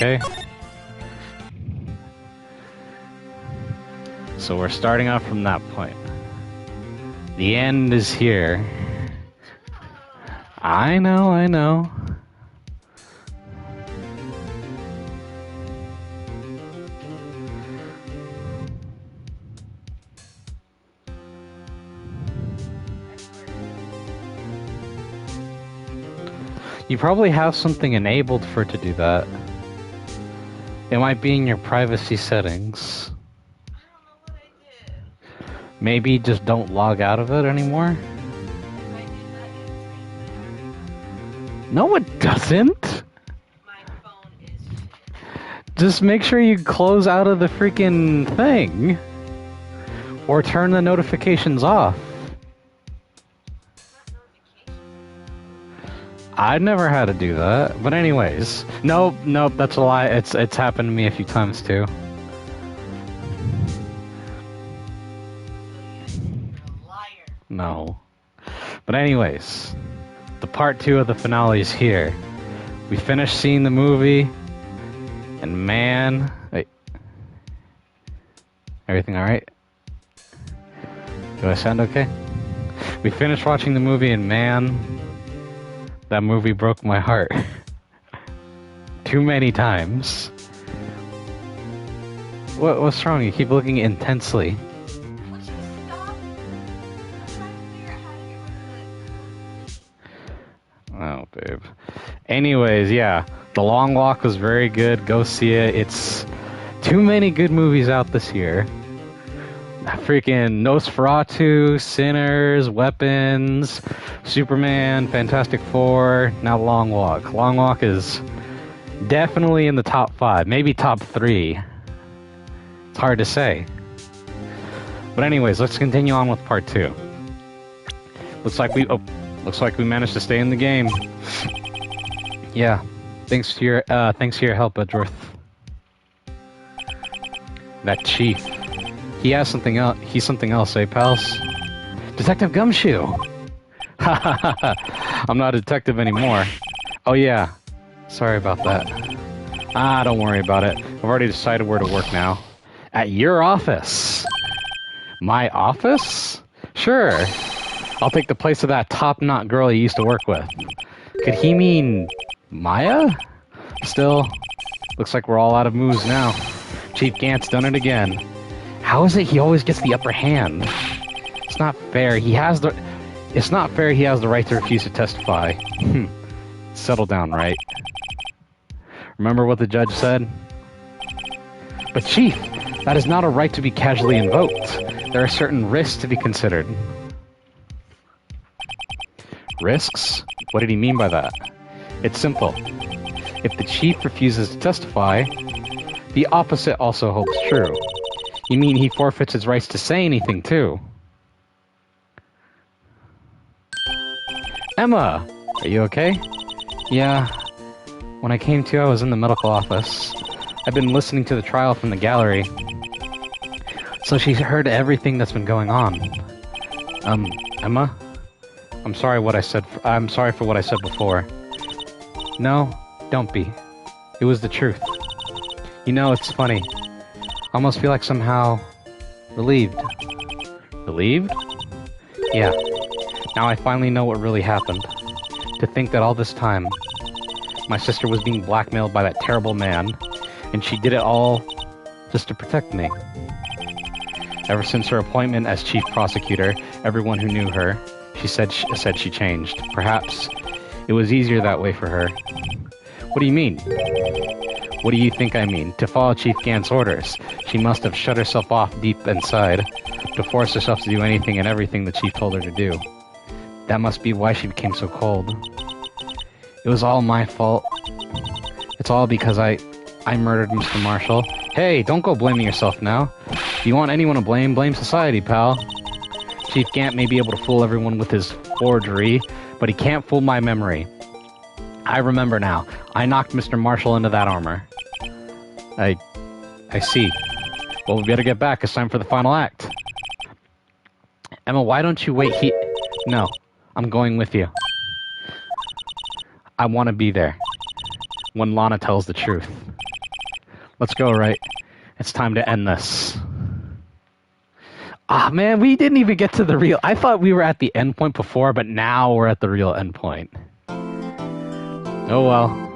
okay? So we're starting off from that point. The end is here. I know. You probably have something enabled for it to do that. It might be in your privacy settings. I don't know what I did. Maybe just don't log out of it anymore? If I did that, it drains my No, it doesn't! My phone is shit. Just make sure you close out of the freaking thing. Or turn the notifications off. Not notifications. I've never had to do that. But anyways. Nope, that's a lie. It's happened to me a few times too. So you're a liar. No. But anyways. The part 2 of the finale is here. We finished seeing the movie. And man... Wait. Everything alright? Do I sound okay? We finished watching the movie and man... That movie broke my heart. Too many times. What's wrong? You keep looking intensely. Would you stop? I'm trying to figure out how to get rid of it. Oh, babe. Anyways, yeah. The Long Walk was very good. Go see it. It's too many good movies out this year. Freaking Nosferatu, Sinners, Weapons, Superman, Fantastic Four, now Long Walk. Long Walk is definitely in the top 5, maybe top 3. It's hard to say. But anyways, let's continue on with part 2. Looks like we managed to stay in the game. Yeah, thanks to your help, Edgeworth. That chief. He has something else. He's something else, eh, pals? Detective Gumshoe! I'm not a detective anymore. Oh, yeah. Sorry about that. Don't worry about it. I've already decided where to work now. At your office! My office? Sure. I'll take the place of that top-knot girl you used to work with. Could he mean Maya? Still, looks like we're all out of moves now. Chief Gant's done it again. How is it he always gets the upper hand? It's not fair. It's not fair he has the right to refuse to testify. Settle down, Wright. Remember what the judge said? But Chief, that is not a right to be casually invoked. There are certain risks to be considered. Risks? What did he mean by that? It's simple. If the Chief refuses to testify, the opposite also holds true. You mean he forfeits his rights to say anything, too? Emma! Are you okay? Yeah. When I came to, I was in the medical office. I've been listening to the trial from the gallery. So she's heard everything that's been going on. Emma? I'm sorry for what I said before. No, don't be. It was the truth. You know, it's funny. I almost feel like somehow relieved. Relieved? Yeah. Now I finally know what really happened. To think that all this time, my sister was being blackmailed by that terrible man, and she did it all just to protect me. Ever since her appointment as chief prosecutor, everyone who knew her, she said she changed. Perhaps it was easier that way for her. What do you mean? What do you think I mean? To follow Chief Gant's orders, she must have shut herself off deep inside to force herself to do anything and everything the Chief told her to do. That must be why she became so cold. It was all my fault. It's all because I murdered Mr. Marshall. Hey, don't go blaming yourself now. If you want anyone to blame, blame society, pal. Chief Gant may be able to fool everyone with his forgery, but he can't fool my memory. I remember now. I knocked Mr. Marshall into that armor. I see. Well, we better get back. It's time for the final act. Emma, why don't you wait here? No, I'm going with you. I want to be there when Lana tells the truth. Let's go, Wright. It's time to end this. Ah, man, we didn't even get to the real... I thought we were at the end point before, but now we're at the real end point. Oh, well.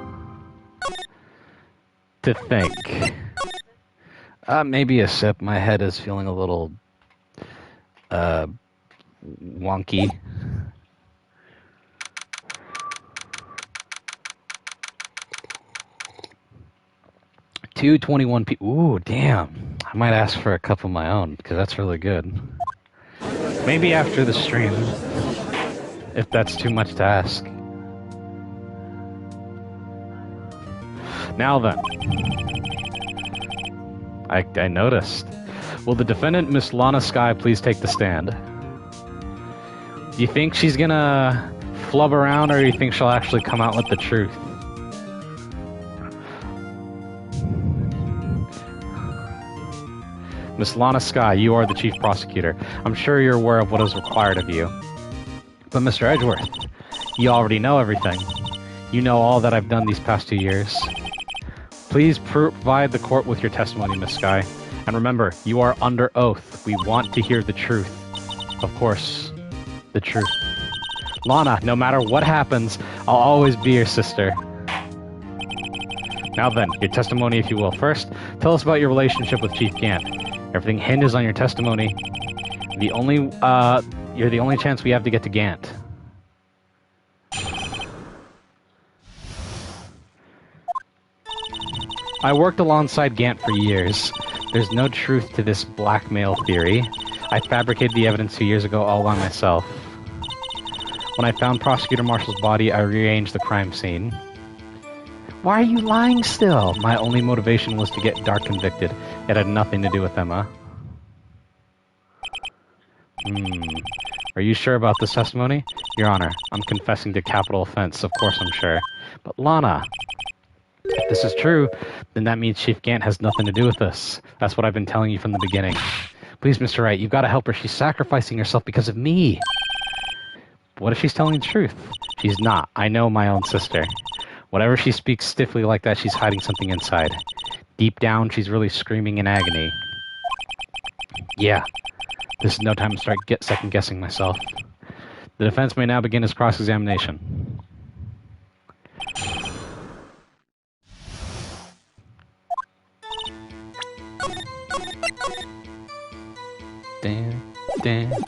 To think. Maybe a sip. My head is feeling a little... wonky. $2.21. Ooh, damn. I might ask for a cup of my own, because that's really good. Maybe after the stream, if that's too much to ask. Now then. I noticed. Will the defendant, Miss Lana Skye, please take the stand? Do you think she's gonna flub around, or do you think she'll actually come out with the truth? Miss Lana Skye, you are the chief prosecutor. I'm sure you're aware of what is required of you. But Mr. Edgeworth, you already know everything. You know all that I've done these past 2 years. Please provide the court with your testimony, Miss Skye. And remember, you are under oath. We want to hear the truth. Of course, the truth. Lana, no matter what happens, I'll always be your sister. Now then, your testimony, if you will. First, tell us about your relationship with Chief Gant. Everything hinges on your testimony. You're the only chance we have to get to Gant. I worked alongside Gant for years. There's no truth to this blackmail theory. I fabricated the evidence 2 years ago all by myself. When I found Prosecutor Marshall's body, I rearranged the crime scene. Why are you lying still? My only motivation was to get Dark convicted. It had nothing to do with Emma. Are you sure about this testimony? Your Honor, I'm confessing to capital offense. Of course I'm sure. But Lana, if this is true, then that means Chief Gant has nothing to do with this. That's what I've been telling you from the beginning. Please, Mr. Wright, you've got to help her. She's sacrificing herself because of me. What if she's telling the truth? She's not. I know my own sister. Whatever she speaks stiffly like that, she's hiding something inside. Deep down, she's really screaming in agony. Yeah. This is no time to start second-guessing myself. The defense may now begin its cross-examination. Damn.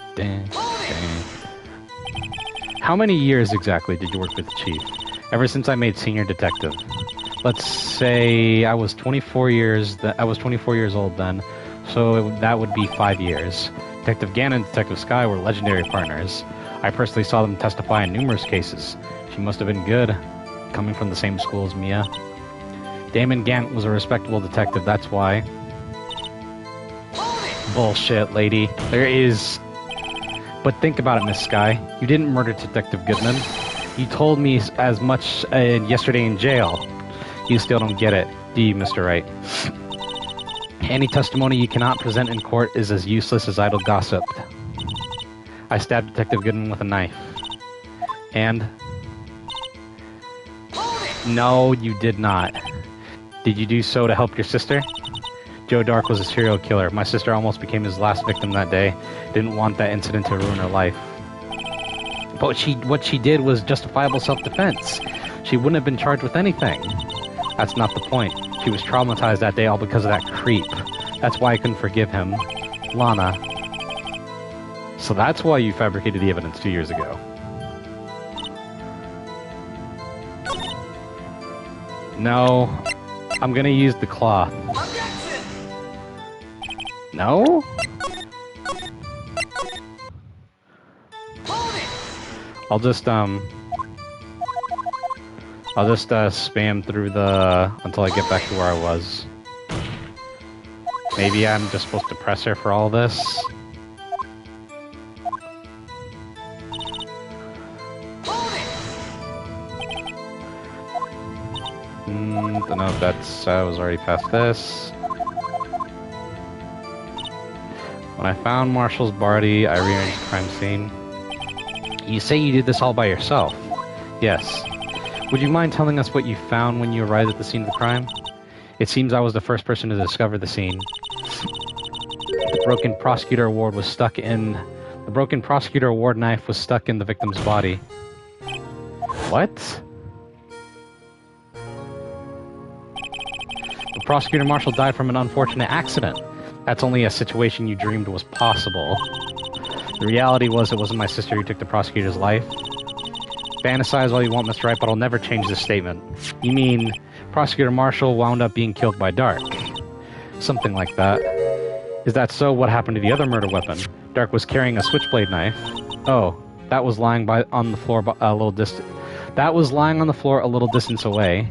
How many years exactly did you work with the Chief? Ever since I made senior detective. Let's say I was 24 years. I was 24 years old then, so that would be 5 years. Detective Gant and Detective Skye were legendary partners. I personally saw them testify in numerous cases. She must have been good, coming from the same school as Mia. Damon Gant was a respectable detective, that's why. Bullshit, lady. There is... But think about it, Miss Skye. You didn't murder Detective Goodman. You told me as much yesterday in jail. You still don't get it, do you, Mr. Wright? Any testimony you cannot present in court is as useless as idle gossip. I stabbed Detective Goodman with a knife. And? No, you did not. Did you do so to help your sister? Joe Dark was a serial killer. My sister almost became his last victim that day. Didn't want that incident to ruin her life. But what she did was justifiable self-defense. She wouldn't have been charged with anything. That's not the point. She was traumatized that day all because of that creep. That's why I couldn't forgive him. Lana. So that's why you fabricated the evidence 2 years ago. No. I'm gonna use the cloth. No? I'll just spam through until I get back to where I was. Maybe I'm just supposed to press her for all this. No, I was already past this. When I found Marshall's body, I rearranged the crime scene. You say you did this all by yourself? Yes. Would you mind telling us what you found when you arrived at the scene of the crime? It seems I was the first person to discover the scene. The broken prosecutor award knife was stuck in the victim's body. What? The prosecutor marshal died from an unfortunate accident. That's only a situation you dreamed was possible. The reality was it wasn't my sister who took the prosecutor's life. Fantasize all you want, Mr. Wright, but I'll never change this statement. You mean Prosecutor Marshall wound up being killed by Dark? Something like that. Is that so? What happened to the other murder weapon? Dark was carrying a switchblade knife. Oh, that was lying on the floor a little distance. That was lying on the floor a little distance away.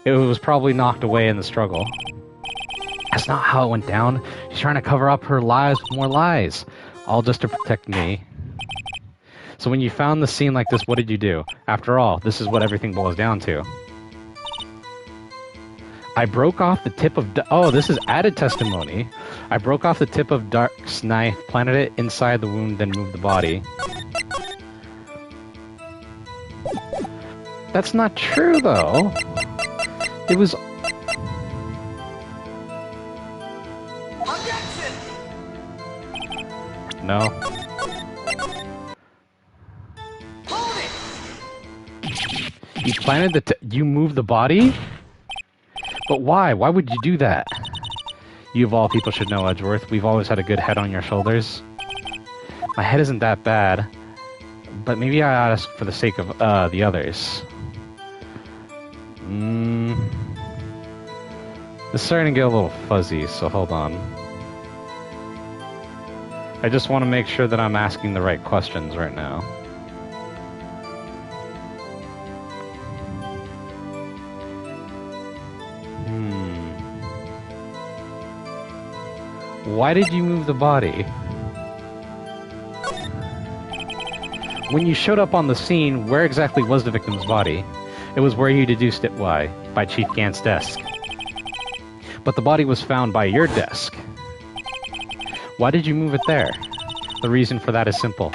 It was probably knocked away in the struggle. That's not how it went down. She's trying to cover up her lies with more lies. All just to protect me. So when you found the scene like this, what did you do? After all, this is what everything boils down to. I broke off the tip of... Oh, this is added testimony. I broke off the tip of Dark's knife, planted it inside the wound, then moved the body. That's not true, though. It was... Objection! No. Hold it! You planted the... You moved the body? But why? Why would you do that? You of all people should know, Edgeworth. We've always had a good head on your shoulders. My head isn't that bad. But maybe I ask for the sake of the others. It's starting to get a little fuzzy, so hold on. I just want to make sure that I'm asking the right questions right now. Why did you move the body? When you showed up on the scene, where exactly was the victim's body? It was where you deduced it by Chief Gant's desk. But the body was found by your desk. Why did you move it there? The reason for that is simple.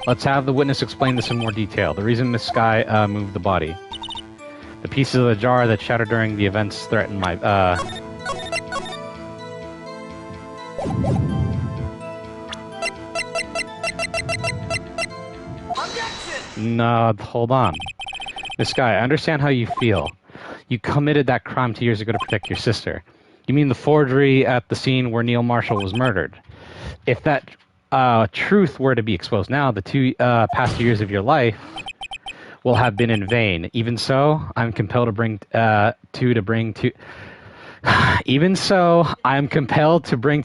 Let's have the witness explain this in more detail. The reason Miss Skye moved the body. The pieces of the jar that shattered during the events threatened my... No, hold on. Miss Skye, I understand how you feel. You committed that crime 2 years ago to protect your sister. You mean the forgery at the scene where Neil Marshall was murdered? If that truth were to be exposed now, the past 2 years of your life will have been in vain. Even so, I'm compelled to bring to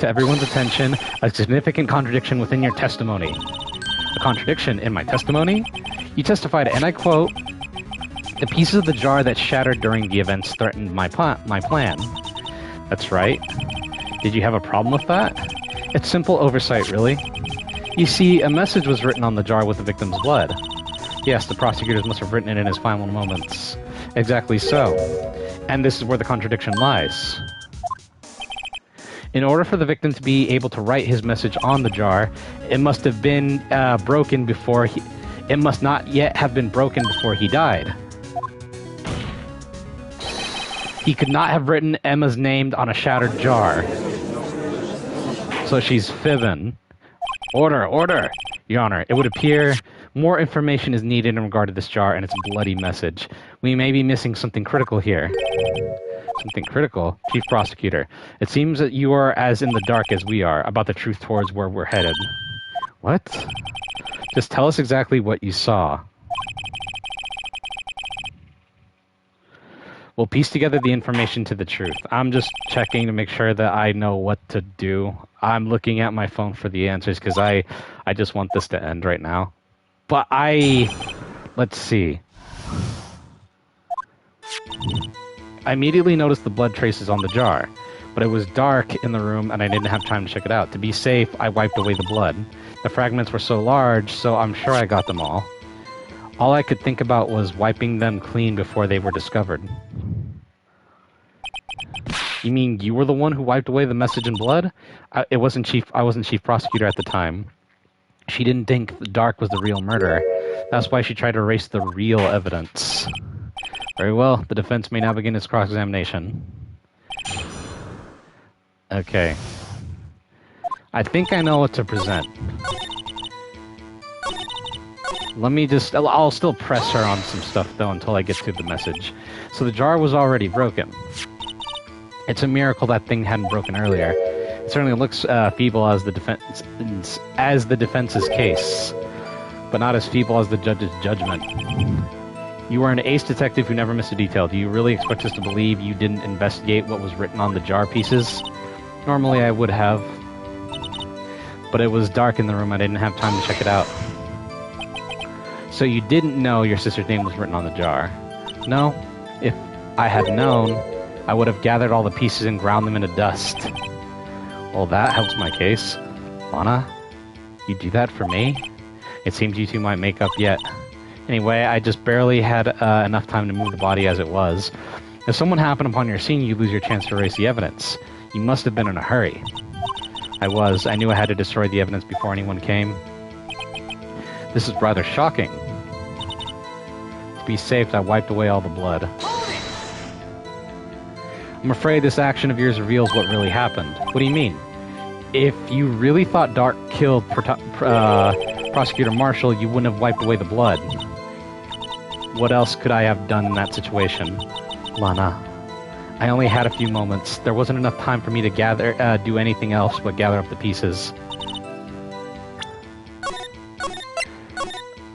everyone's attention a significant contradiction within your testimony. A contradiction in my testimony? You testified, and I quote, "The pieces of the jar that shattered during the events threatened my plan." That's right. Did you have a problem with that? It's simple oversight, really. You see, a message was written on the jar with the victim's blood. Yes, the prosecutors must have written it in his final moments. Exactly so. And this is where the contradiction lies. In order for the victim to be able to write his message on the jar, it must have been broken before he... It must not yet have been broken before he died. He could not have written Emma's name on a shattered jar. So she's fibbing. Order, order! Your Honor, it would appear more information is needed in regard to this jar and its bloody message. We may be missing something critical here. Something critical? Chief Prosecutor, it seems that you are as in the dark as we are about the truth towards where we're headed. What? Just tell us exactly what you saw. We'll piece together the information to the truth. I'm just checking to make sure that I know what to do. I'm looking at my phone for the answers because I just want this to end right now. But let's see. I immediately noticed the blood traces on the jar, but it was dark in the room and I didn't have time to check it out. To be safe, I wiped away the blood. The fragments were so large, so I'm sure I got them all. All I could think about was wiping them clean before they were discovered. You mean you were the one who wiped away the message in blood? I wasn't chief prosecutor at the time. She didn't think the Dark was the real murderer. That's why she tried to erase the real evidence. Very well. The defense may now begin its cross-examination. Okay. I think I know what to present. Let me just... I'll still press her on some stuff, though, until I get to the message. So the jar was already broken. It's a miracle that thing hadn't broken earlier. It certainly looks feeble as the defense's case, but not as feeble as the judge's judgment. You are an ace detective who never missed a detail. Do you really expect us to believe you didn't investigate what was written on the jar pieces? Normally I would have, but it was dark in the room. I didn't have time to check it out. So you didn't know your sister's name was written on the jar? No. If I had known, I would have gathered all the pieces and ground them into dust. Well, that helps my case. Lana, you do that for me? It seems you two might make up yet. Anyway, I just barely had enough time to move the body as it was. If someone happened upon your scene, you lose your chance to erase the evidence. You must have been in a hurry. I was. I knew I had to destroy the evidence before anyone came. This is rather shocking. To be safe, I wiped away all the blood. I'm afraid this action of yours reveals what really happened. What do you mean? If you really thought Dark killed Prosecutor Marshall, you wouldn't have wiped away the blood. What else could I have done in that situation? Lana, I only had a few moments. There wasn't enough time for me to do anything else but gather up the pieces.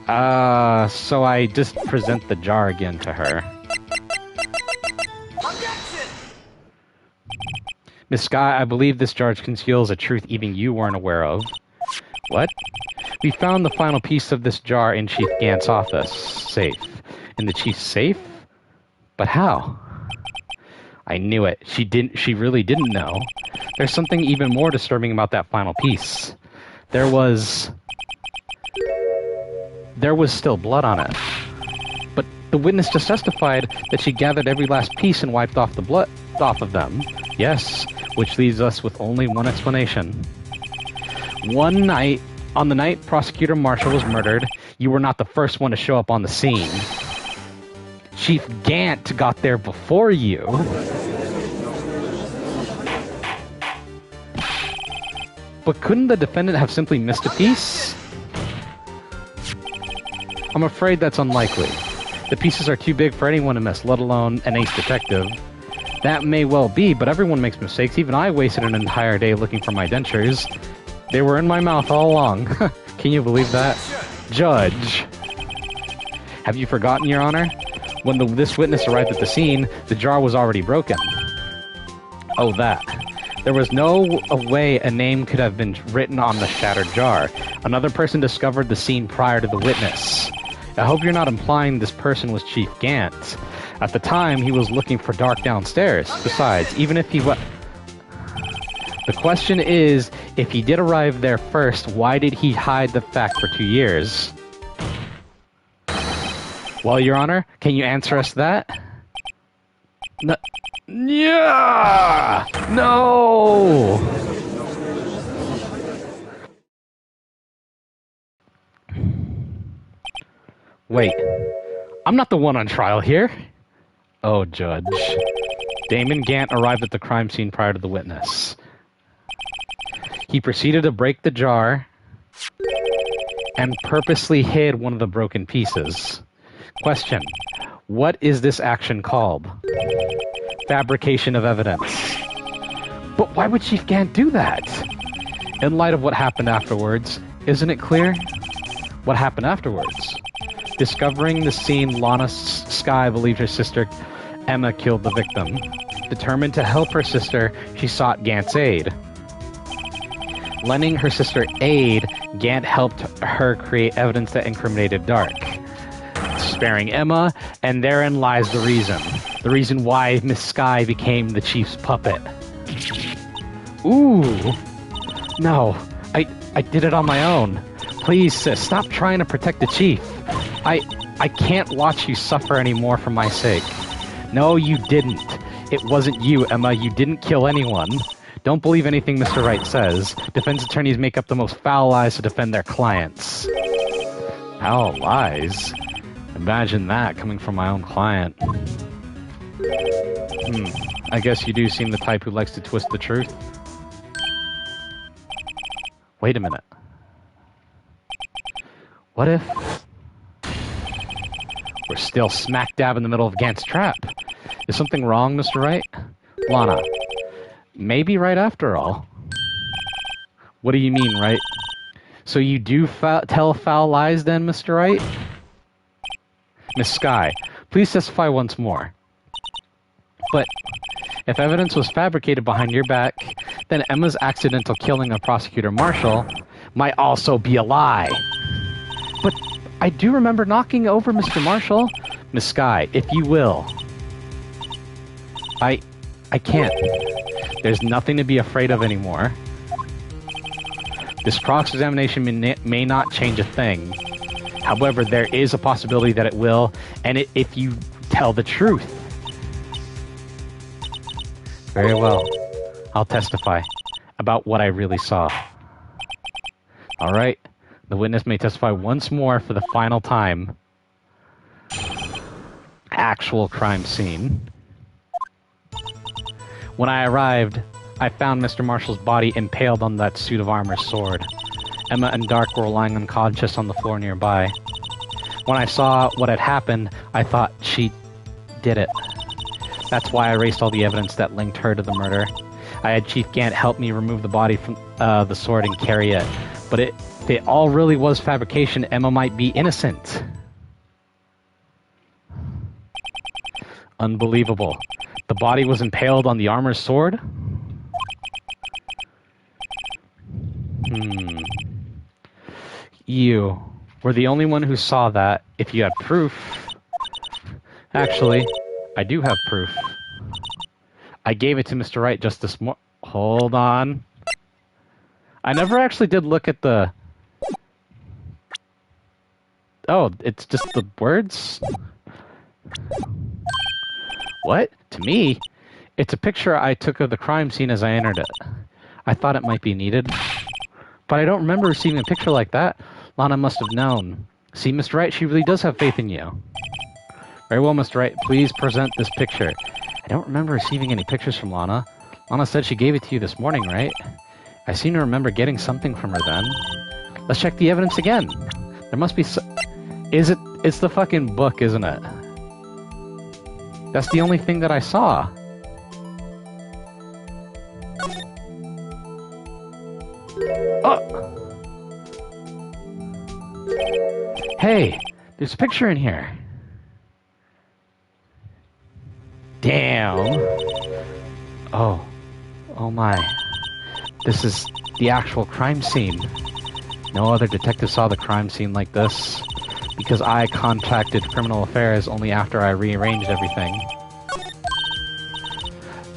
So I just present the jar again to her. Miss Sky, I believe this jar conceals a truth even you weren't aware of. What? We found the final piece of this jar in Chief Gant's office. Safe. In the chief's safe? But how? I knew it. She really didn't know. There's something even more disturbing about that final piece. There was still blood on it. But the witness just testified that she gathered every last piece and wiped off the blood off of them. Yes, which leaves us with only one explanation. On the night Prosecutor Marshall was murdered, you were not the first one to show up on the scene. Chief Gant got there before you. But couldn't the defendant have simply missed a piece? I'm afraid that's unlikely. The pieces are too big for anyone to miss, let alone an ace detective. That may well be, but everyone makes mistakes. Even I wasted an entire day looking for my dentures. They were in my mouth all along. Can you believe that? Judge! Have you forgotten, Your Honor? When this witness arrived at the scene, the jar was already broken. Oh, that. There was no way a name could have been written on the shattered jar. Another person discovered the scene prior to the witness. I hope you're not implying this person was Chief Gant. At the time, he was looking for Dark downstairs. Besides, even if he was... The question is, if he did arrive there first, why did he hide the fact for 2 years? Well, Your Honor, can you answer us that? No. Yeah! No! Wait, I'm not the one on trial here. Oh, Judge. Damon Gant arrived at the crime scene prior to the witness. He proceeded to break the jar and purposely hid one of the broken pieces. Question: what is this action called? Fabrication of evidence. But why would Chief Gant do that? In light of what happened afterwards, isn't it clear? What happened afterwards? Discovering the scene, Lana Sky believed her sister Emma killed the victim. Determined to help her sister, she sought Gant's aid. Lending her sister aid, Gant helped her create evidence that incriminated Dark. Sparing Emma, and therein lies the reason. The reason why Miss Sky became the Chief's puppet. Ooh! No, I did it on my own. Please, sis, stop trying to protect the Chief. I can't watch you suffer anymore for my sake. No, you didn't. It wasn't you, Emma. You didn't kill anyone. Don't believe anything Mr. Wright says. Defense attorneys make up the most foul lies to defend their clients. Foul lies? Imagine that coming from my own client. I guess you do seem the type who likes to twist the truth. Wait a minute. What if we're still smack dab in the middle of Gant's trap? Is something wrong, Mr. Wright? Lana, maybe right after all. What do you mean, Wright? So you do tell foul lies then, Mr. Wright? Miss Sky, please testify once more. But if evidence was fabricated behind your back, then Emma's accidental killing of Prosecutor Marshall might also be a lie. But I do remember knocking over Mr. Marshall. Miss Sky, if you will. I can't. There's nothing to be afraid of anymore. This cross-examination may not change a thing. However, there is a possibility that it will, and if you tell the truth. Very well. I'll testify about what I really saw. All right. The witness may testify once more for the final time. Actual crime scene. When I arrived, I found Mr. Marshall's body impaled on that suit of armor sword. Emma and Dark were lying unconscious on the floor nearby. When I saw what had happened, I thought she did it. That's why I erased all the evidence that linked her to the murder. I had Chief Gant help me remove the body from the sword and carry it. But if it all really was fabrication, Emma might be innocent. Unbelievable. The body was impaled on the armor's sword? You were the only one who saw that. If you had proof... Actually, I do have proof. I gave it to Mr. Wright just this morning. Hold on. I never actually did look at the... Oh, it's just the words? What? To me? It's a picture I took of the crime scene as I entered it. I thought it might be needed. But I don't remember receiving a picture like that. Lana must have known. See, Mr. Wright, she really does have faith in you. Very well, Mr. Wright. Please present this picture. I don't remember receiving any pictures from Lana. Lana said she gave it to you this morning, right? I seem to remember getting something from her then. Let's check the evidence again. There must be Is it? It's the fucking book, isn't it? That's the only thing that I saw. Oh! Hey, there's a picture in here. Damn. Oh. Oh my. This is the actual crime scene. No other detective saw the crime scene like this, because I contacted Criminal Affairs only after I rearranged everything.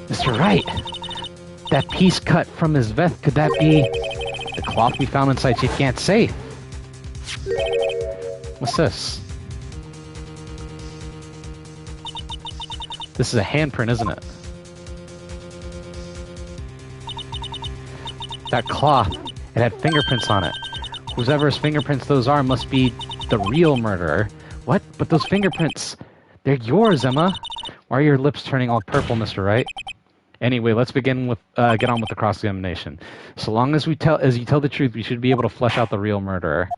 Mr. Wright! That piece cut from his vest, could that be the cloth we found inside Chief Gant's safe? What's this? This is a handprint, isn't it? That cloth, it had fingerprints on it. Whoever's fingerprints those are must be the real murderer. What? But those fingerprints, they're yours, Emma. Why are your lips turning all purple, Mr. Wright? Anyway, let's begin with get on with the cross-examination. So long as you tell the truth, we should be able to flesh out the real murderer.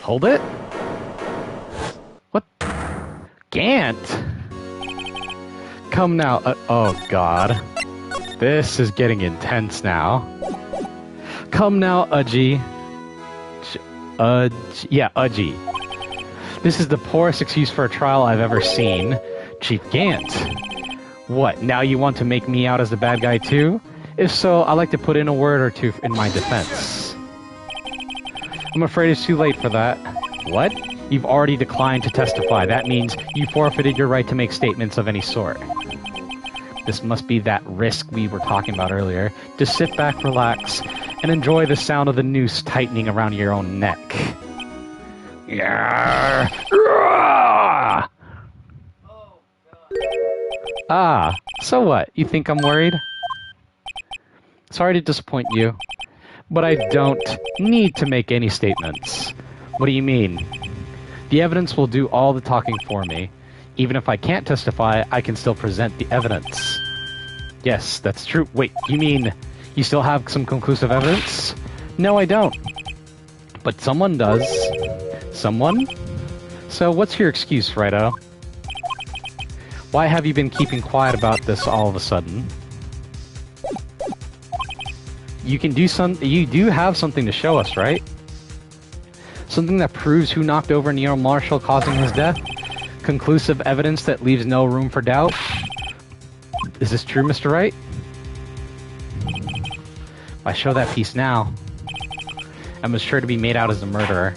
Hold it? What? Gant? Come now. Oh, God. This is getting intense now. Come now, Udgy. Yeah, Udgy. This is the poorest excuse for a trial I've ever seen. Chief Gant. What, now you want to make me out as the bad guy too? If so, I'd like to put in a word or two in my defense. I'm afraid it's too late for that. What? You've already declined to testify. That means you forfeited your right to make statements of any sort. This must be that risk we were talking about earlier. Just sit back, relax, and enjoy the sound of the noose tightening around your own neck. Yeah. Ah! Oh, God. Ah, so what? You think I'm worried? Sorry to disappoint you, but I don't need to make any statements. What do you mean? The evidence will do all the talking for me. Even if I can't testify, I can still present the evidence. Yes, that's true. Wait, you mean you still have some conclusive evidence? No, I don't. But someone does. Someone? So what's your excuse, Righto? Why have you been keeping quiet about this all of a sudden? You do have something to show us, right? Something that proves who knocked over Neil Marshall, causing his death? Conclusive evidence that leaves no room for doubt? Is this true, Mr. Wright? If I show that piece now, I'm sure to be made out as the murderer.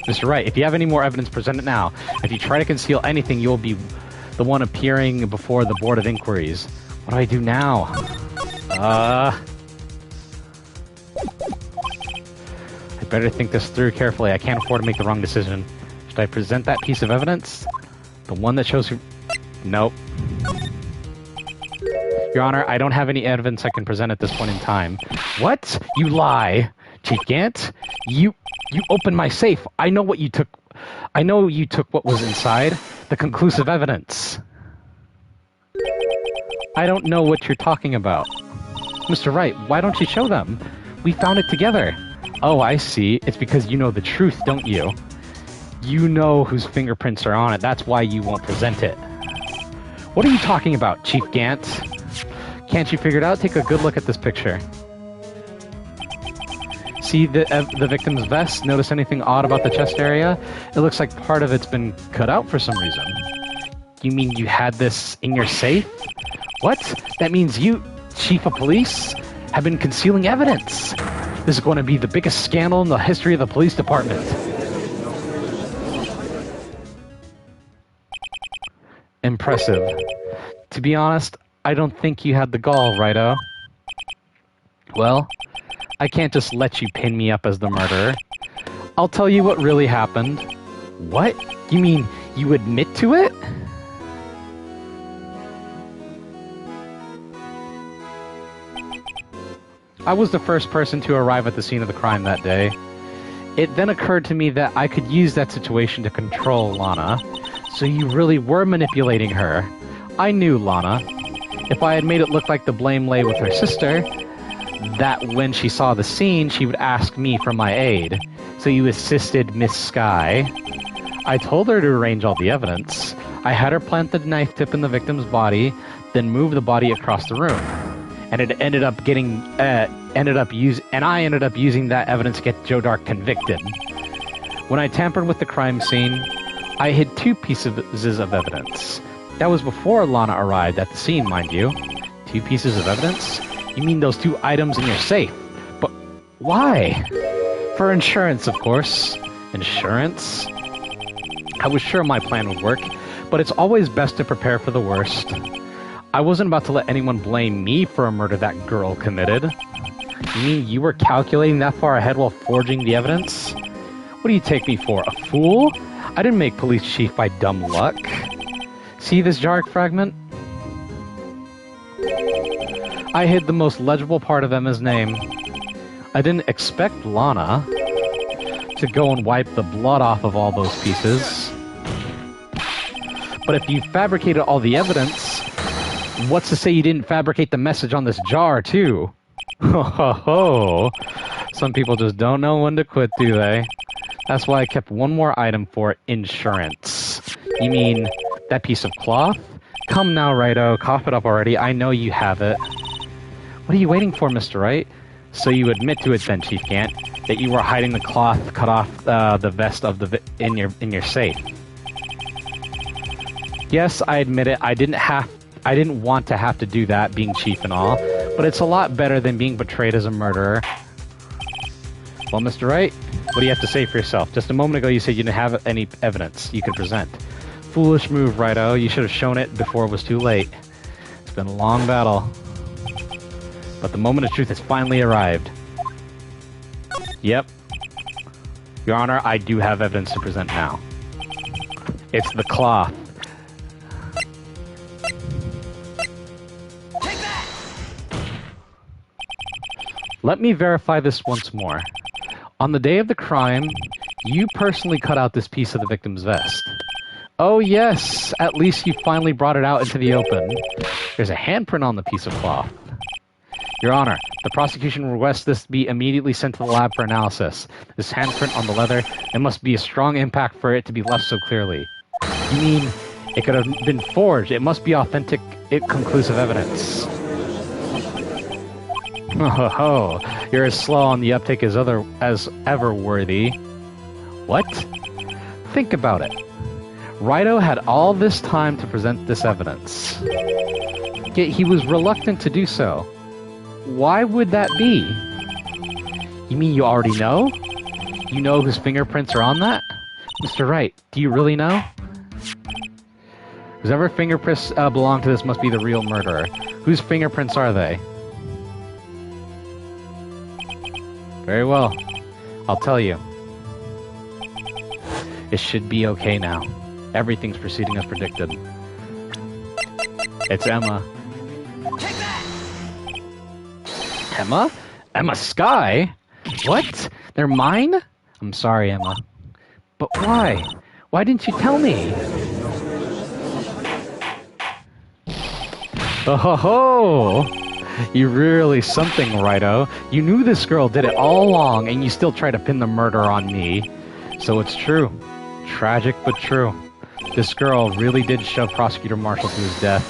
Mr. Wright, if you have any more evidence, present it now. If you try to conceal anything, you'll be the one appearing before the Board of Inquiries. What do I do now? I better think this through carefully. I can't afford to make the wrong decision. Should I present that piece of evidence? The one that shows who... Nope. Your Honor, I don't have any evidence I can present at this point in time. What? You lie! Chief Gant? You opened my safe. I know what you took. I know you took what was inside. The conclusive evidence. I don't know what you're talking about. Mr. Wright, why don't you show them? We found it together. Oh, I see. It's because you know the truth, don't you? You know whose fingerprints are on it. That's why you won't present it. What are you talking about, Chief Gant? Can't you figure it out? Take a good look at this picture. See the victim's vest? Notice anything odd about the chest area? It looks like part of it's been cut out for some reason. You mean you had this in your safe? What? That means you, Chief of Police, have been concealing evidence. This is going to be the biggest scandal in the history of the police department. Impressive. To be honest, I don't think you had the gall, Righto. Well, I can't just let you pin me up as the murderer. I'll tell you what really happened. What? You mean you admit to it? I was the first person to arrive at the scene of the crime that day. It then occurred to me that I could use that situation to control Lana. So you really were manipulating her. I knew Lana. If I had made it look like the blame lay with her sister, that when she saw the scene, she would ask me for my aid. So you assisted Miss Sky. I told her to arrange all the evidence. I had her plant the knife tip in the victim's body, then move the body across the room. And it ended up I ended up using that evidence to get Joe Dark convicted. When I tampered with the crime scene, I hid 2 pieces of evidence. That was before Lana arrived at the scene, mind you. 2 pieces of evidence? You mean those 2 items in your safe? But why? For insurance, of course. Insurance? I was sure my plan would work, but it's always best to prepare for the worst. I wasn't about to let anyone blame me for a murder that girl committed. You mean you were calculating that far ahead while forging the evidence? What do you take me for, a fool? I didn't make police chief by dumb luck. See this jar fragment? I hid the most legible part of Emma's name. I didn't expect Lana to go and wipe the blood off of all those pieces. But if you fabricated all the evidence, what's to say you didn't fabricate the message on this jar, too? Ho ho ho! Some people just don't know when to quit, do they? That's why I kept one more item for insurance. You mean that piece of cloth? Come now, Righto, cough it up already. I know you have it. What are you waiting for, Mr. Wright? So you admit to it then, Chief Gant, that you were hiding the cloth cut off the vest of in your safe. Yes, I admit it. I didn't want to have to do that, being chief and all, but it's a lot better than being betrayed as a murderer. Well, Mr. Wright, what do you have to say for yourself? Just a moment ago you said you didn't have any evidence you could present. Foolish move, Righto. You should have shown it before it was too late. It's been a long battle. But the moment of truth has finally arrived. Yep. Your Honor, I do have evidence to present now. It's the cloth. Take that! Let me verify this once more. On the day of the crime, you personally cut out this piece of the victim's vest. Oh yes, at least you finally brought it out into the open. There's a handprint on the piece of cloth. Your Honor, the prosecution requests this be immediately sent to the lab for analysis. This handprint on the leather, it must be a strong impact for it to be left so clearly. You mean, it could have been forged. It must be authentic, conclusive evidence. Oh, you're as slow on the uptake as ever, Worthy. What? Think about it. Wright had all this time to present this evidence. Yet he was reluctant to do so. Why would that be? You mean you already know? You know whose fingerprints are on that? Mr. Wright, do you really know? Whoever fingerprints belong to this must be the real murderer. Whose fingerprints are they? Very well. I'll tell you. It should be okay now. Everything's proceeding as predicted. It's Emma. Take that! Emma? Emma Sky? What? They're mine? I'm sorry, Emma. But why? Why didn't you tell me? Oh ho ho! You really something, Righto. You knew this girl did it all along, and you still try to pin the murder on me. So it's true. Tragic, but true. This girl really did shove Prosecutor Marshall to his death.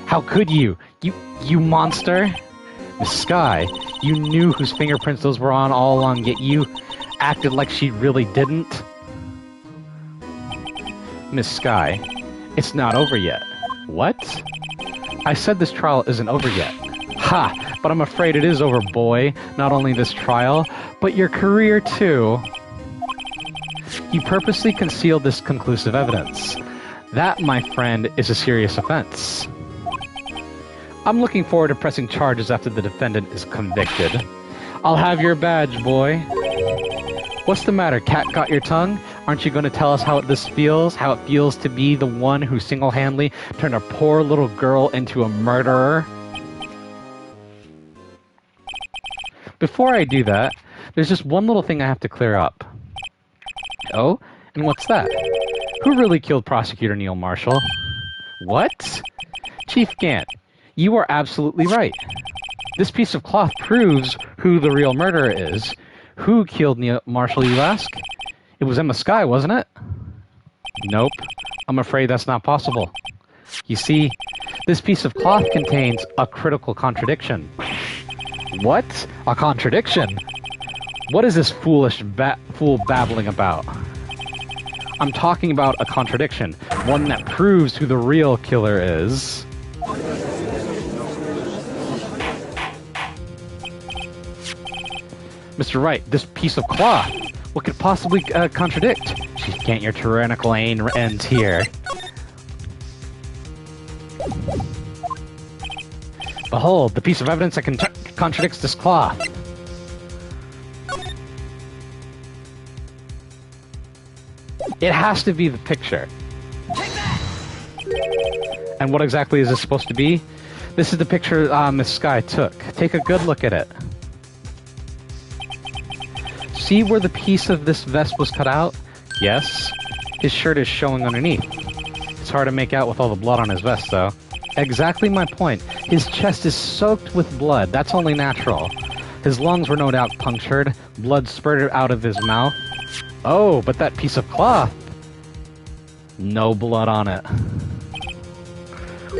How could you? You monster! Miss Sky, you knew whose fingerprints those were on all along, yet you acted like she really didn't? Miss Sky, it's not over yet. What? I said this trial isn't over yet. Ha! But I'm afraid it is over, boy. Not only this trial, but your career too. You purposely concealed this conclusive evidence. That, my friend, is a serious offense. I'm looking forward to pressing charges after the defendant is convicted. I'll have your badge, boy. What's the matter? Cat got your tongue? Aren't you going to tell us how this feels? How it feels to be the one who single-handedly turned a poor little girl into a murderer? Before I do that, there's just one little thing I have to clear up. Oh? And what's that? Who really killed Prosecutor Neil Marshall? What? Chief Gant, you are absolutely right. This piece of cloth proves who the real murderer is. Who killed Neil Marshall, you ask? It was Emma Sky, wasn't it? Nope. I'm afraid that's not possible. You see, this piece of cloth contains a critical contradiction. What? A contradiction? What is this fool babbling about? I'm talking about a contradiction. One that proves who the real killer is. Mr. Wright, this piece of cloth, what could possibly contradict? Chief Gant, your tyrannical aim ends here. Behold, the piece of evidence that contradicts this cloth. It has to be the picture. And what exactly is this supposed to be? This is the picture Miss Sky took. Take a good look at it. See where the piece of this vest was cut out? Yes. His shirt is showing underneath. It's hard to make out with all the blood on his vest, though. Exactly my point. His chest is soaked with blood. That's only natural. His lungs were no doubt punctured. Blood spurted out of his mouth. Oh, but that piece of cloth. No blood on it.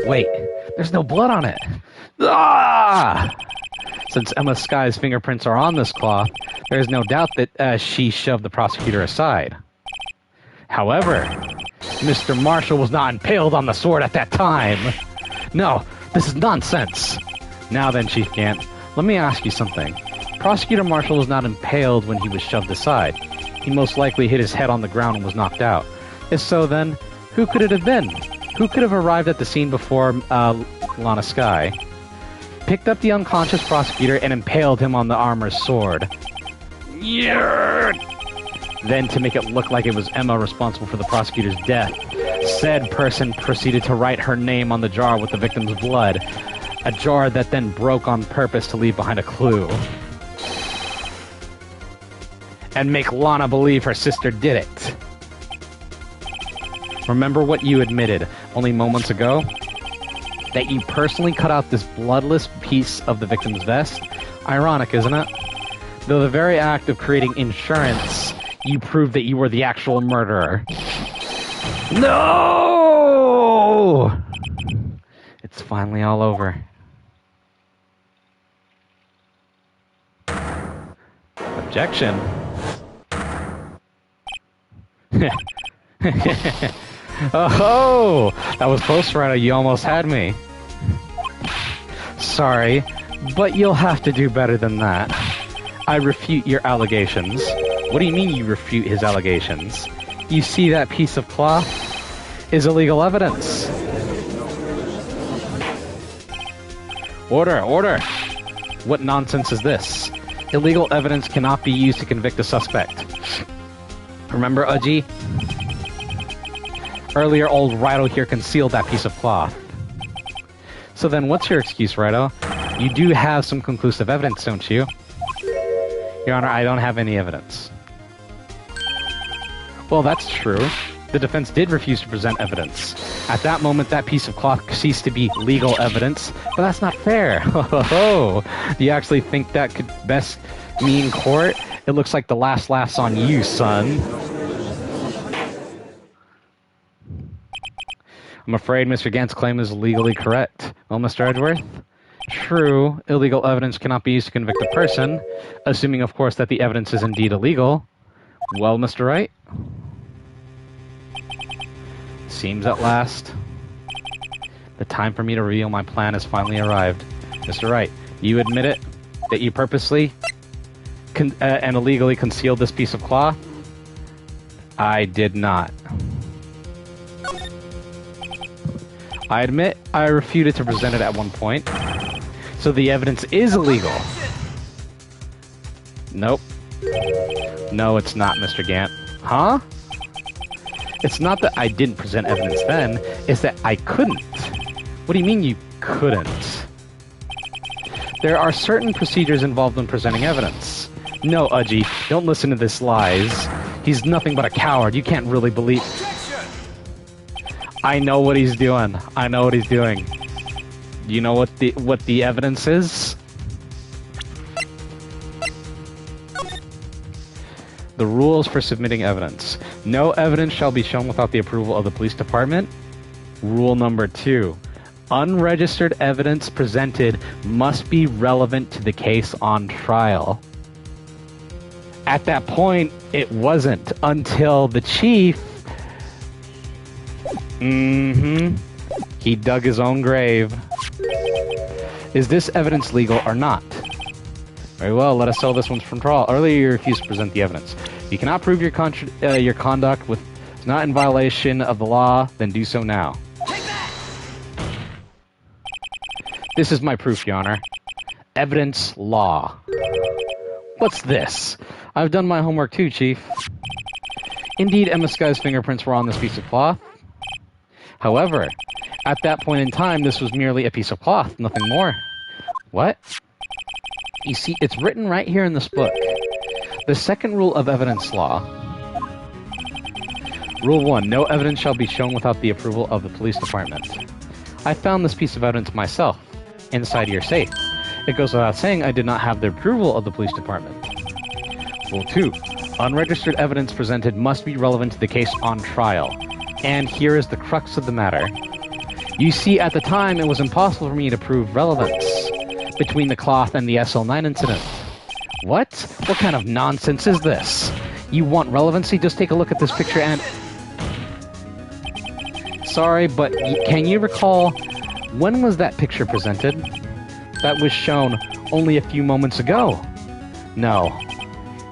Wait, there's no blood on it. Ah! Since Emma Sky's fingerprints are on this cloth, there is no doubt that she shoved the prosecutor aside. However, Mr. Marshall was not impaled on the sword at that time. No, this is nonsense. Now then, Chief Gant, let me ask you something. Prosecutor Marshall was not impaled when he was shoved aside. He most likely hit his head on the ground and was knocked out. If so, then, who could it have been? Who could have arrived at the scene before Lana Sky? Picked up the unconscious prosecutor and impaled him on the armor's sword. Yeah. Then, to make it look like it was Emma responsible for the prosecutor's death, said person proceeded to write her name on the jar with the victim's blood. A jar that then broke on purpose to leave behind a clue. And make Lana believe her sister did it. Remember what you admitted only moments ago? That you personally cut out this bloodless piece of the victim's vest? Ironic, isn't it? Though the very act of creating insurance, you proved that you were the actual murderer. No! It's finally all over. Objection. Oh, that was close, Wright. You almost had me. Sorry, but you'll have to do better than that. I refute your allegations. What do you mean you refute his allegations? You see that piece of cloth is illegal evidence. Order, order! What nonsense is this? Illegal evidence cannot be used to convict a suspect. Remember, Uji? Earlier, old Rido here concealed that piece of cloth. So then, what's your excuse, Rido? You do have some conclusive evidence, don't you? Your Honor, I don't have any evidence. Well, that's true. The defense did refuse to present evidence. At that moment, that piece of cloth ceased to be legal evidence, but that's not fair. Do you actually think that could best mean court? It looks like the last laugh's on you, son. I'm afraid Mr. Gant's claim is legally correct. Well, Mr. Edgeworth? True, illegal evidence cannot be used to convict a person, assuming, of course, that the evidence is indeed illegal. Well, Mr. Wright? Seems at last the time for me to reveal my plan has finally arrived. Mr. Wright, you admit it? That you purposely and illegally concealed this piece of cloth? I did not. I admit I refuted to present it at one point. So the evidence is illegal. Nope. No, it's not, Mr. Gant. Huh? It's not that I didn't present evidence then, it's that I couldn't. What do you mean you couldn't? There are certain procedures involved in presenting evidence. No, Uji, don't listen to this lies. He's nothing but a coward. You can't really believe... I know what he's doing. I know what he's doing. Do you know what the evidence is? The rules for submitting evidence. No evidence shall be shown without the approval of the police department. Rule number 2. Unregistered evidence presented must be relevant to the case on trial. At that point, it wasn't until the chief... He dug his own grave. Is this evidence legal or not? Very well, let us settle this one from trial. Earlier you refused to present the evidence. If you cannot prove your conduct with not in violation of the law, then do so now. This is my proof, Your Honor. Evidence law. What's this? I've done my homework too, Chief. Indeed, Emma Sky's fingerprints were on this piece of cloth. However, at that point in time, this was merely a piece of cloth, nothing more. What? You see, it's written right here in this book. The second rule of evidence law. Rule 1. No evidence shall be shown without the approval of the police department. I found this piece of evidence myself, inside your safe. It goes without saying I did not have the approval of the police department. Rule 2. Unregistered evidence presented must be relevant to the case on trial. And here is the crux of the matter. You see, at the time, it was impossible for me to prove relevance between the cloth and the SL9 incident. What? What kind of nonsense is this? You want relevancy? Just take a look at this picture and... Sorry, but can you recall when was that picture presented? That was shown only a few moments ago. No.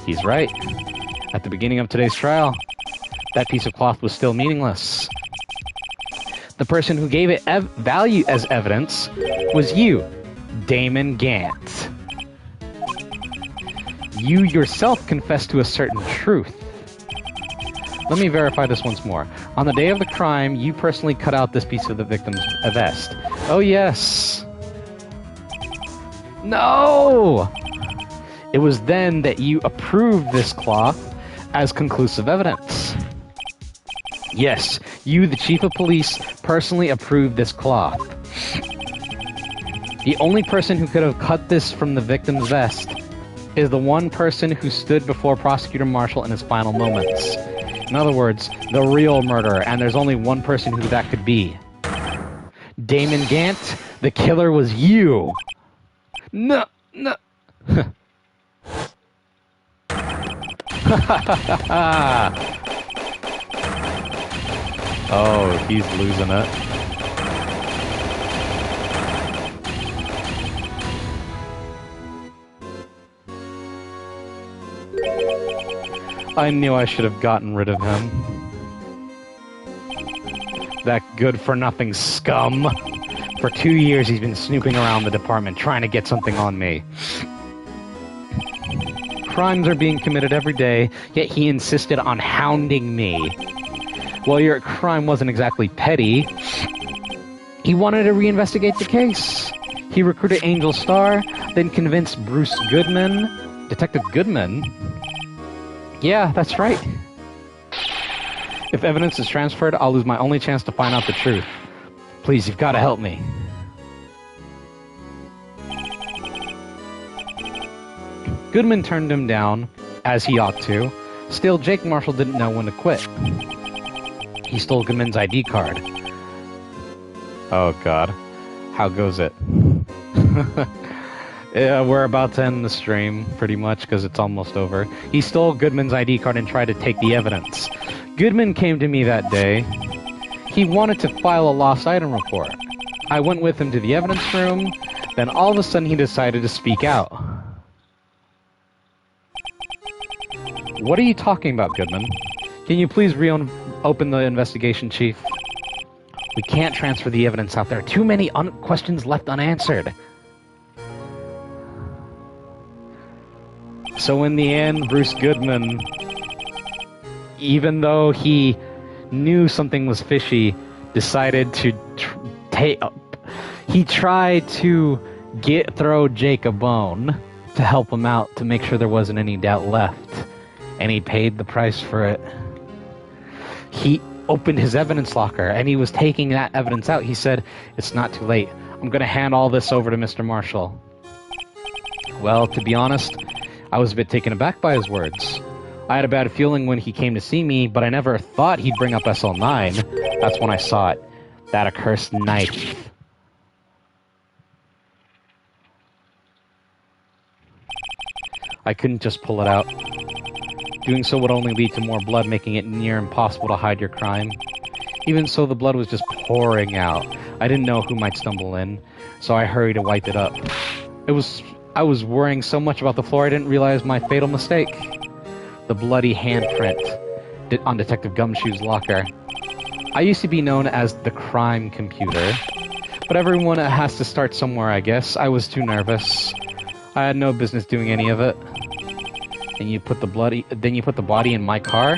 He's right. At the beginning of today's trial, that piece of cloth was still meaningless. The person who gave it value as evidence was you, Damon Gant. You yourself confessed to a certain truth. Let me verify this once more. On the day of the crime, you personally cut out this piece of the victim's vest. Oh, yes. No! It was then that you approved this cloth as conclusive evidence. Yes, you, the chief of police, personally approved this cloth. The only person who could have cut this from the victim's vest is the one person who stood before Prosecutor Marshall in his final moments. In other words, the real murderer, and there's only one person who that could be. Damon Gant, the killer was you! No. Oh, he's losing it. I knew I should have gotten rid of him. That good-for-nothing scum. For 2 years he's been snooping around the department trying to get something on me. Crimes are being committed every day, yet he insisted on hounding me. Well, your crime wasn't exactly petty. He wanted to reinvestigate the case. He recruited Angel Starr, then convinced Bruce Goodman. Detective Goodman? Yeah, that's right. If evidence is transferred, I'll lose my only chance to find out the truth. Please, you've got to help me. Goodman turned him down, as he ought to. Still, Jake Marshall didn't know when to quit. He stole Goodman's ID card. Oh god. How goes it? Yeah, we're about to end the stream, pretty much, because it's almost over. He stole Goodman's ID card and tried to take the evidence. Goodman came to me that day. He wanted to file a lost item report. I went with him to the evidence room, then all of a sudden he decided to speak out. What are you talking about, Goodman? Can you please open the investigation, Chief? We can't transfer the evidence out there. Too many questions left unanswered. So in the end, Bruce Goodman, even though he knew something was fishy, decided to he tried to throw Jake a bone to help him out, to make sure there wasn't any doubt left. And he paid the price for it. He opened his evidence locker, and he was taking that evidence out. He said, "It's not too late. I'm going to hand all this over to Mr. Marshall." Well, to be honest, I was a bit taken aback by his words. I had a bad feeling when he came to see me, but I never thought he'd bring up SL9. That's when I saw it. That accursed knife. I couldn't just pull it out. Doing so would only lead to more blood, making it near impossible to hide your crime. Even so, the blood was just pouring out. I didn't know who might stumble in, so I hurried to wipe it up. I was worrying so much about the floor I didn't realize my fatal mistake. The bloody handprint on Detective Gumshoe's locker. I used to be known as the crime computer, but everyone has to start somewhere, I guess. I was too nervous. I had no business doing any of it. And then you put the body in my car?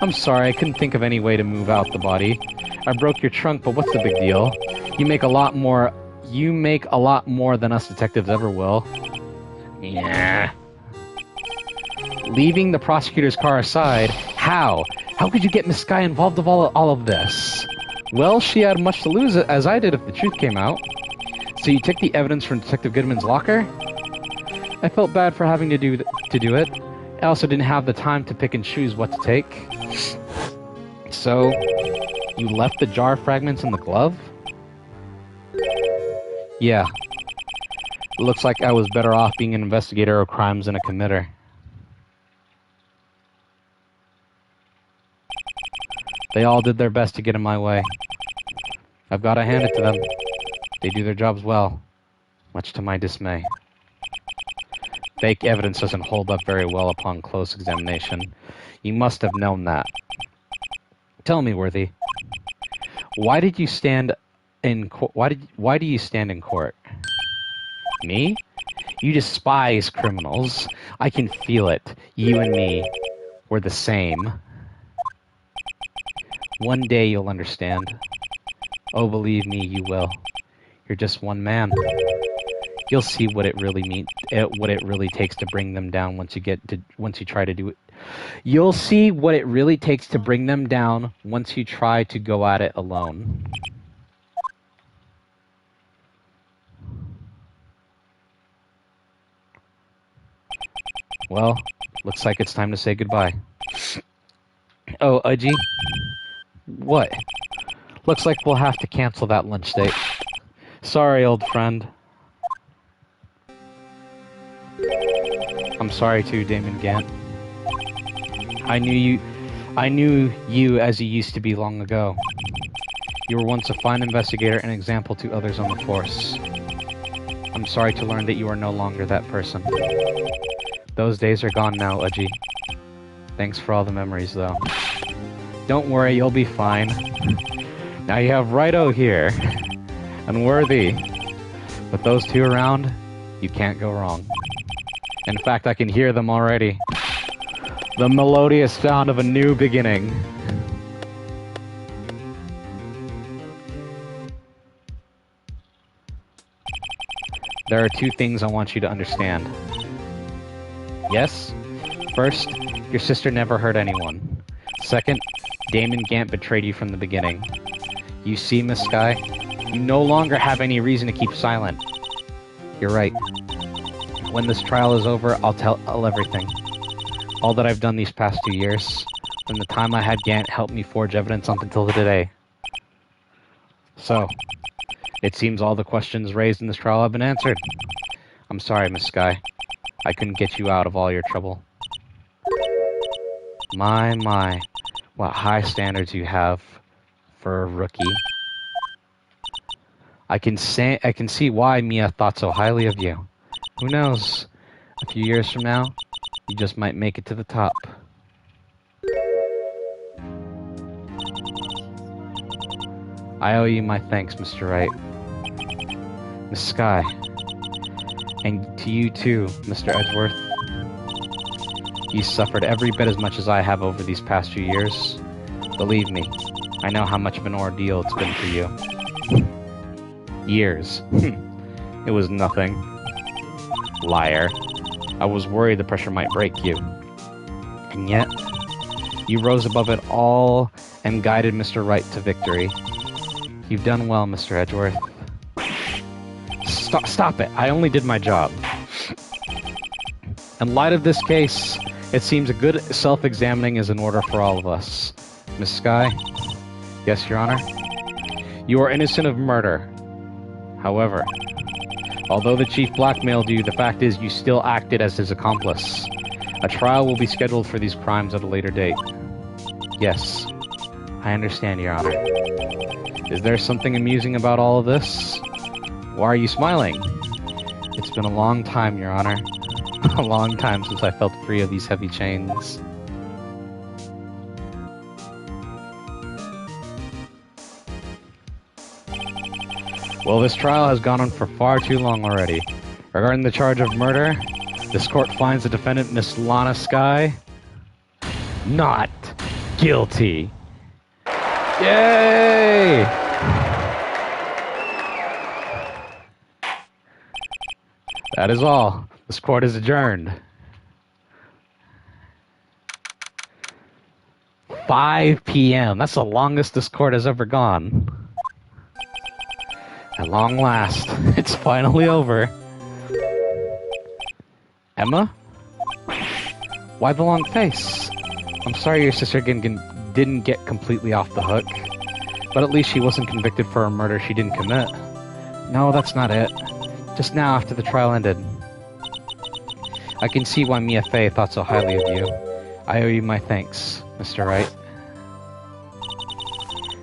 I'm sorry, I couldn't think of any way to move out the body. I broke your trunk, but what's the big deal? You make a lot more than us detectives ever will. Yeah. Leaving the prosecutor's car aside, how? How could you get Miss Sky involved of all of this? Well, she had much to lose, as I did if the truth came out. So you took the evidence from Detective Goodman's locker? I felt bad for having to do it. I also didn't have the time to pick and choose what to take. So, you left the jar fragments in the glove? Yeah. Looks like I was better off being an investigator of crimes than a committer. They all did their best to get in my way. I've got to hand it to them. They do their jobs well, much to my dismay. Fake evidence doesn't hold up very well upon close examination. You must have known that. Tell me, Worthy, why do you stand in court? Me? You despise criminals. I can feel it. You and me, we're the same. One day you'll understand. Oh, believe me, you will. You're just one man. You'll see what it really what it really takes to bring them down once you try to do it. You'll see what it really takes to bring them down once you try to go at it alone. Well, looks like it's time to say goodbye. Oh, Udgy? What? Looks like we'll have to cancel that lunch date. Sorry, old friend. I'm sorry too, Damon Gant. I knew you as you used to be long ago. You were once a fine investigator and example to others on the force. I'm sorry to learn that you are no longer that person. Those days are gone now, Udgy. Thanks for all the memories, though. Don't worry, you'll be fine. Now you have Wright here, and Worthy. With those two around, you can't go wrong. In fact, I can hear them already. The melodious sound of a new beginning. There are two things I want you to understand. Yes? First, your sister never hurt anyone. Second, Damon Gant betrayed you from the beginning. You see, Miss Sky? You no longer have any reason to keep silent. You're right. When this trial is over, I'll tell everything. All that I've done these past 2 years, from the time I had Gant help me forge evidence up until today. So, it seems all the questions raised in this trial have been answered. I'm sorry, Miss Sky. I couldn't get you out of all your trouble. My, what high standards you have for a rookie. I can see why Mia thought so highly of you. Who knows? A few years from now, you just might make it to the top. I owe you my thanks, Mr. Wright. Miss Sky. And to you too, Mr. Edgeworth. You suffered every bit as much as I have over these past few years. Believe me, I know how much of an ordeal it's been for you. Years. It was nothing. Liar. I was worried the pressure might break you. And yet, you rose above it all and guided Mr. Wright to victory. You've done well, Mr. Edgeworth. Stop it. I only did my job. In light of this case, it seems a good self-examining is in order for all of us. Miss Sky? Yes, Your Honor? You are innocent of murder. However, although the Chief blackmailed you, the fact is you still acted as his accomplice. A trial will be scheduled for these crimes at a later date. Yes, I understand, Your Honor. Is there something amusing about all of this? Why are you smiling? It's been a long time, Your Honor. A long time since I felt free of these heavy chains. Well, this trial has gone on for far too long already. Regarding the charge of murder, this court finds the defendant, Miss Lana Sky, not guilty. Yay! That is all. This court is adjourned. 5 p.m. That's the longest this court has ever gone. At long last, it's finally over. Emma? Why the long face? I'm sorry your sister didn't get completely off the hook, but at least she wasn't convicted for a murder she didn't commit. No, that's not it. Just now after the trial ended. I can see why Mia Fey thought so highly of you. I owe you my thanks, Mr. Wright.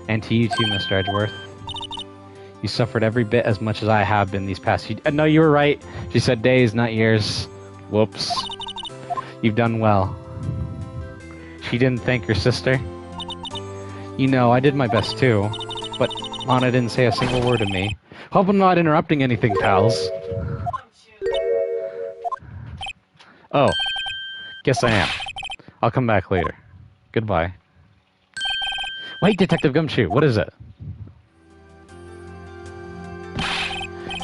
And to you too, Mr. Edgeworth. You suffered every bit as much as I have been these past few... No, you were right. She said days, not years. Whoops. You've done well. She didn't thank your sister? You know, I did my best too. But Lana didn't say a single word to me. Hope I'm not interrupting anything, pals. Oh, guess I am. I'll come back later. Goodbye. Wait, Detective Gumshoe, what is it?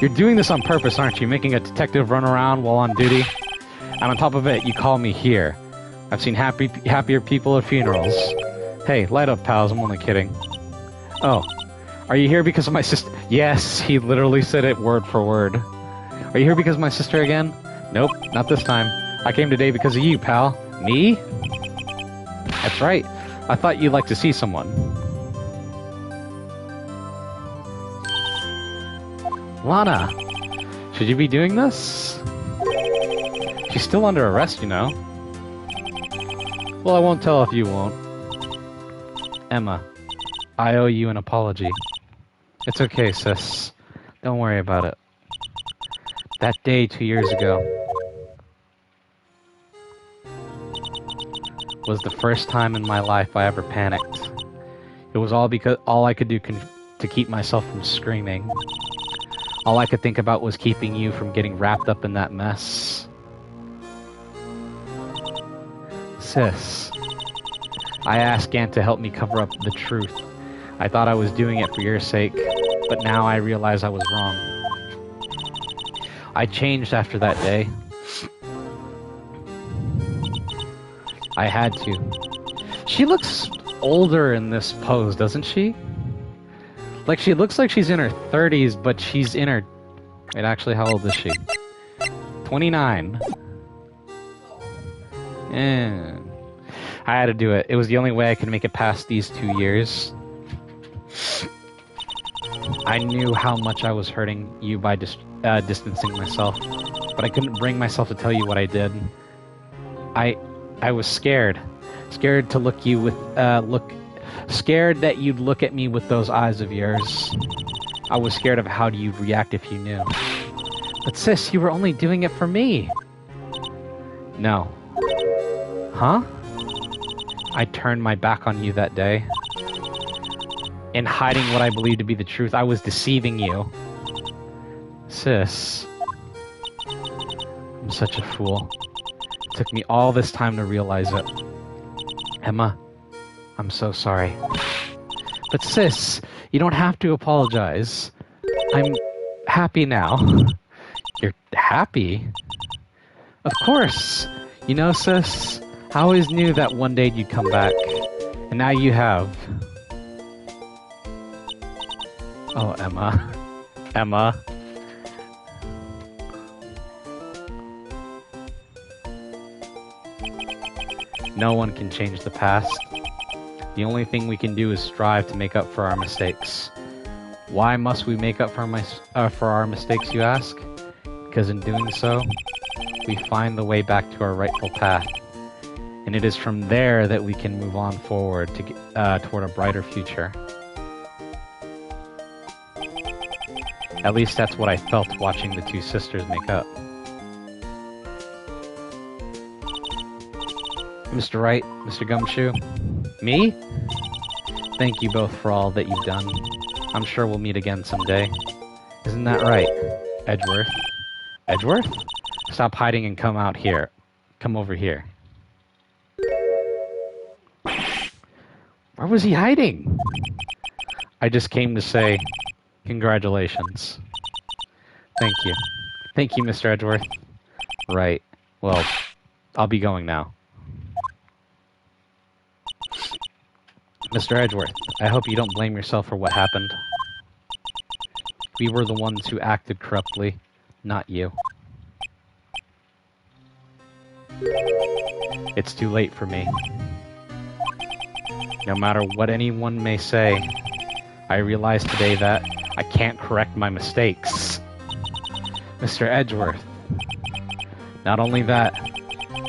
You're doing this on purpose, aren't you? Making a detective run around while on duty? And on top of it, you call me here. I've seen happier people at funerals. Hey, light up, pals. I'm only kidding. Oh, are you here because of my sister? Yes, he literally said it word for word. Are you here because of my sister again? Nope, not this time. I came today because of you, pal. Me? That's right. I thought you'd like to see someone. Lana, should you be doing this? She's still under arrest, you know. Well, I won't tell if you won't. Emma, I owe you an apology. It's okay, sis. Don't worry about it. That day 2 years ago was the first time in my life I ever panicked. It was all because all I could do to keep myself from screaming. All I could think about was keeping you from getting wrapped up in that mess. Sis, I asked Gant to help me cover up the truth. I thought I was doing it for your sake, but now I realize I was wrong. I changed after that day. I had to. She looks older in this pose, doesn't she? Like, she looks like she's in her 30s, but she's in her... Wait, actually, how old is she? 29. Yeah. I had to do it. It was the only way I could make it past these 2 years. I knew how much I was hurting you by distancing myself, but I couldn't bring myself to tell you what I did. I was scared. Scared to look you with... Scared that you'd look at me with those eyes of yours. I was scared of how you'd react if you knew. But sis, you were only doing it for me. No. Huh? I turned my back on you that day. In hiding what I believed to be the truth, I was deceiving you. Sis. I'm such a fool. It took me all this time to realize it. Emma, I'm so sorry. But sis, you don't have to apologize. I'm happy now. You're happy? Of course. You know, sis, I always knew that one day you'd come back. And now you have. Oh, Emma. Emma. No one can change the past. The only thing we can do is strive to make up for our mistakes. Why must we make up for our mistakes, you ask? Because in doing so, we find the way back to our rightful path. And it is from there that we can move on forward to toward a brighter future. At least that's what I felt watching the two sisters make up. Mr. Wright, Mr. Gumshoe, me? Thank you both for all that you've done. I'm sure we'll meet again someday. Isn't that right, Edgeworth? Edgeworth? Stop hiding and come out here. Come over here. Where was he hiding? I just came to say congratulations. Thank you. Thank you, Mr. Edgeworth. Right. Well, I'll be going now. Mr. Edgeworth, I hope you don't blame yourself for what happened. We were the ones who acted corruptly, not you. It's too late for me. No matter what anyone may say, I realize today that I can't correct my mistakes. Mr. Edgeworth, not only that,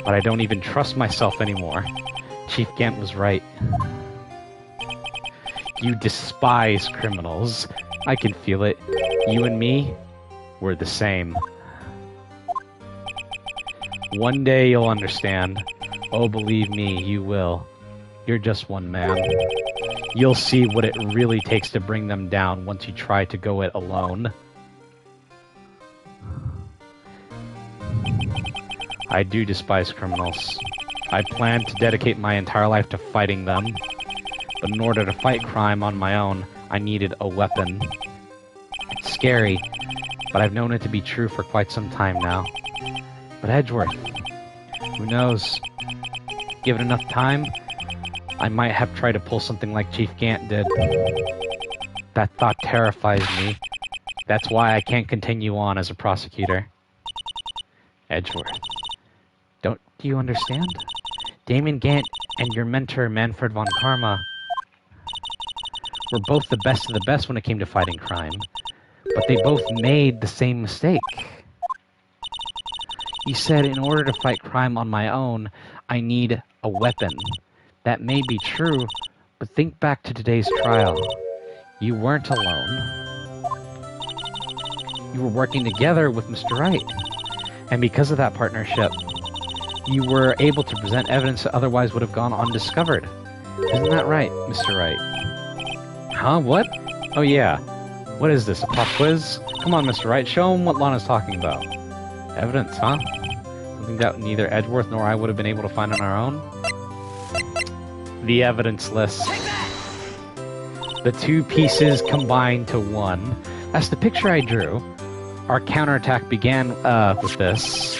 but I don't even trust myself anymore. Chief Gant was right. You despise criminals. I can feel it. You and me, we're the same. One day you'll understand. Oh, believe me, you will. You're just one man. You'll see what it really takes to bring them down once you try to go it alone. I do despise criminals. I plan to dedicate my entire life to fighting them. But in order to fight crime on my own, I needed a weapon. It's scary, but I've known it to be true for quite some time now. But Edgeworth, who knows? Given enough time, I might have tried to pull something like Chief Gant did. That thought terrifies me. That's why I can't continue on as a prosecutor. Edgeworth, don't you understand? Damon Gant and your mentor, Manfred von Karma, were both the best of the best when it came to fighting crime. But they both made the same mistake. You said, in order to fight crime on my own, I need a weapon. That may be true, but think back to today's trial. You weren't alone. You were working together with Mr. Wright. And because of that partnership, you were able to present evidence that otherwise would have gone undiscovered. Isn't that right, Mr. Wright? Huh? What? Oh yeah. What is this, a pop quiz? Come on, Mr. Wright, show him what Lana's talking about. Evidence, huh? Something that neither Edgeworth nor I would have been able to find on our own? The evidence list. The two pieces combined to one. That's the picture I drew. Our counterattack began with this.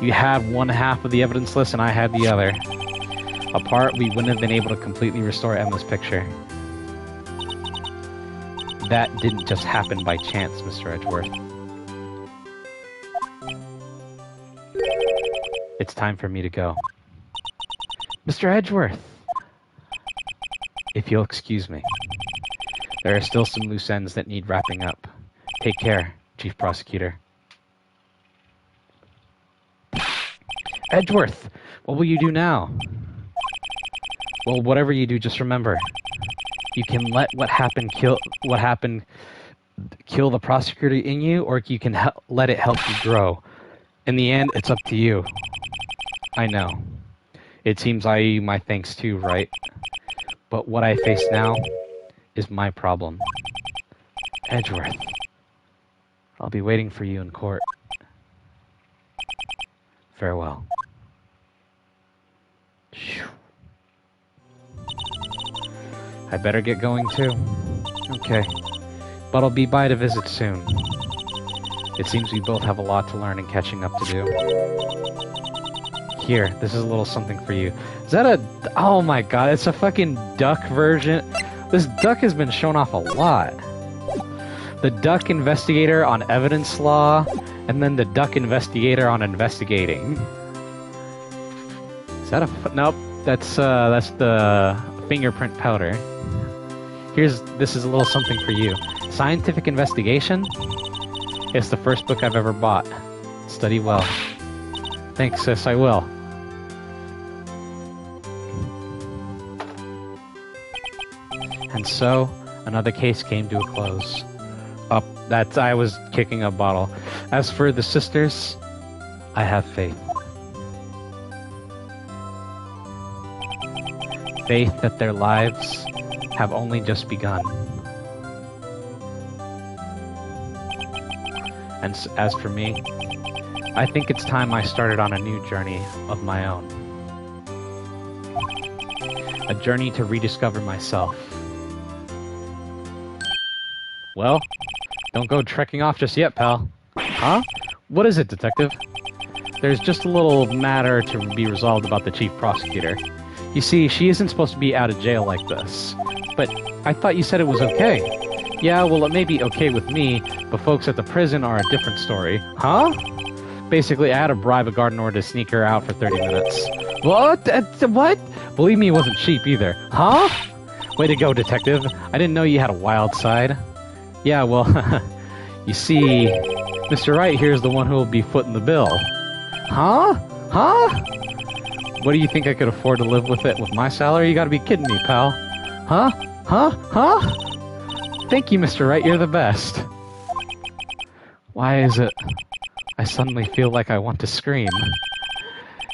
You had one half of the evidence list and I had the other. Apart, we wouldn't have been able to completely restore Emma's picture. That didn't just happen by chance, Mr. Edgeworth. It's time for me to go. Mr. Edgeworth! If you'll excuse me. There are still some loose ends that need wrapping up. Take care, Chief Prosecutor. Edgeworth! What will you do now? Well, whatever you do, just remember. You can let what happened kill the prosecutor in you, or you can let it help you grow. In the end, it's up to you. I know. It seems I owe you my thanks too, right? But what I face now is my problem. Edgeworth, I'll be waiting for you in court. Farewell. I better get going too. Okay. But I'll be by to visit soon. It seems we both have a lot to learn and catching up to do. Here, this is a little something for you. Is that a... Oh my god, it's a fucking duck version. This duck has been shown off a lot. The duck investigator on evidence law, and then the duck investigator on investigating. Is that a... Nope, that's the fingerprint powder. This is a little something for you. Scientific Investigation? It's the first book I've ever bought. Study well. Thanks, sis, I will. And so, another case came to a close. I was kicking a bottle. As for the sisters, I have faith. Faith that their lives have only just begun. And as for me, I think it's time I started on a new journey of my own. A journey to rediscover myself. Well, don't go trekking off just yet, pal. Huh? What is it, detective? There's just a little matter to be resolved about the chief prosecutor. You see, she isn't supposed to be out of jail like this. But I thought you said it was okay. Yeah, well, it may be okay with me, but folks at the prison are a different story. Huh? Basically, I had to bribe a guard in order to sneak her out for 30 minutes. What? What? Believe me, it wasn't cheap either. Huh? Way to go, detective. I didn't know you had a wild side. Yeah, well, you see, Mr. Wright here is the one who will be footing the bill. Huh? Huh? What do you think I could afford to live with it with my salary? You gotta be kidding me, pal. Huh? Huh? Huh? Thank you, Mr. Wright, you're the best. Why is it I suddenly feel like I want to scream?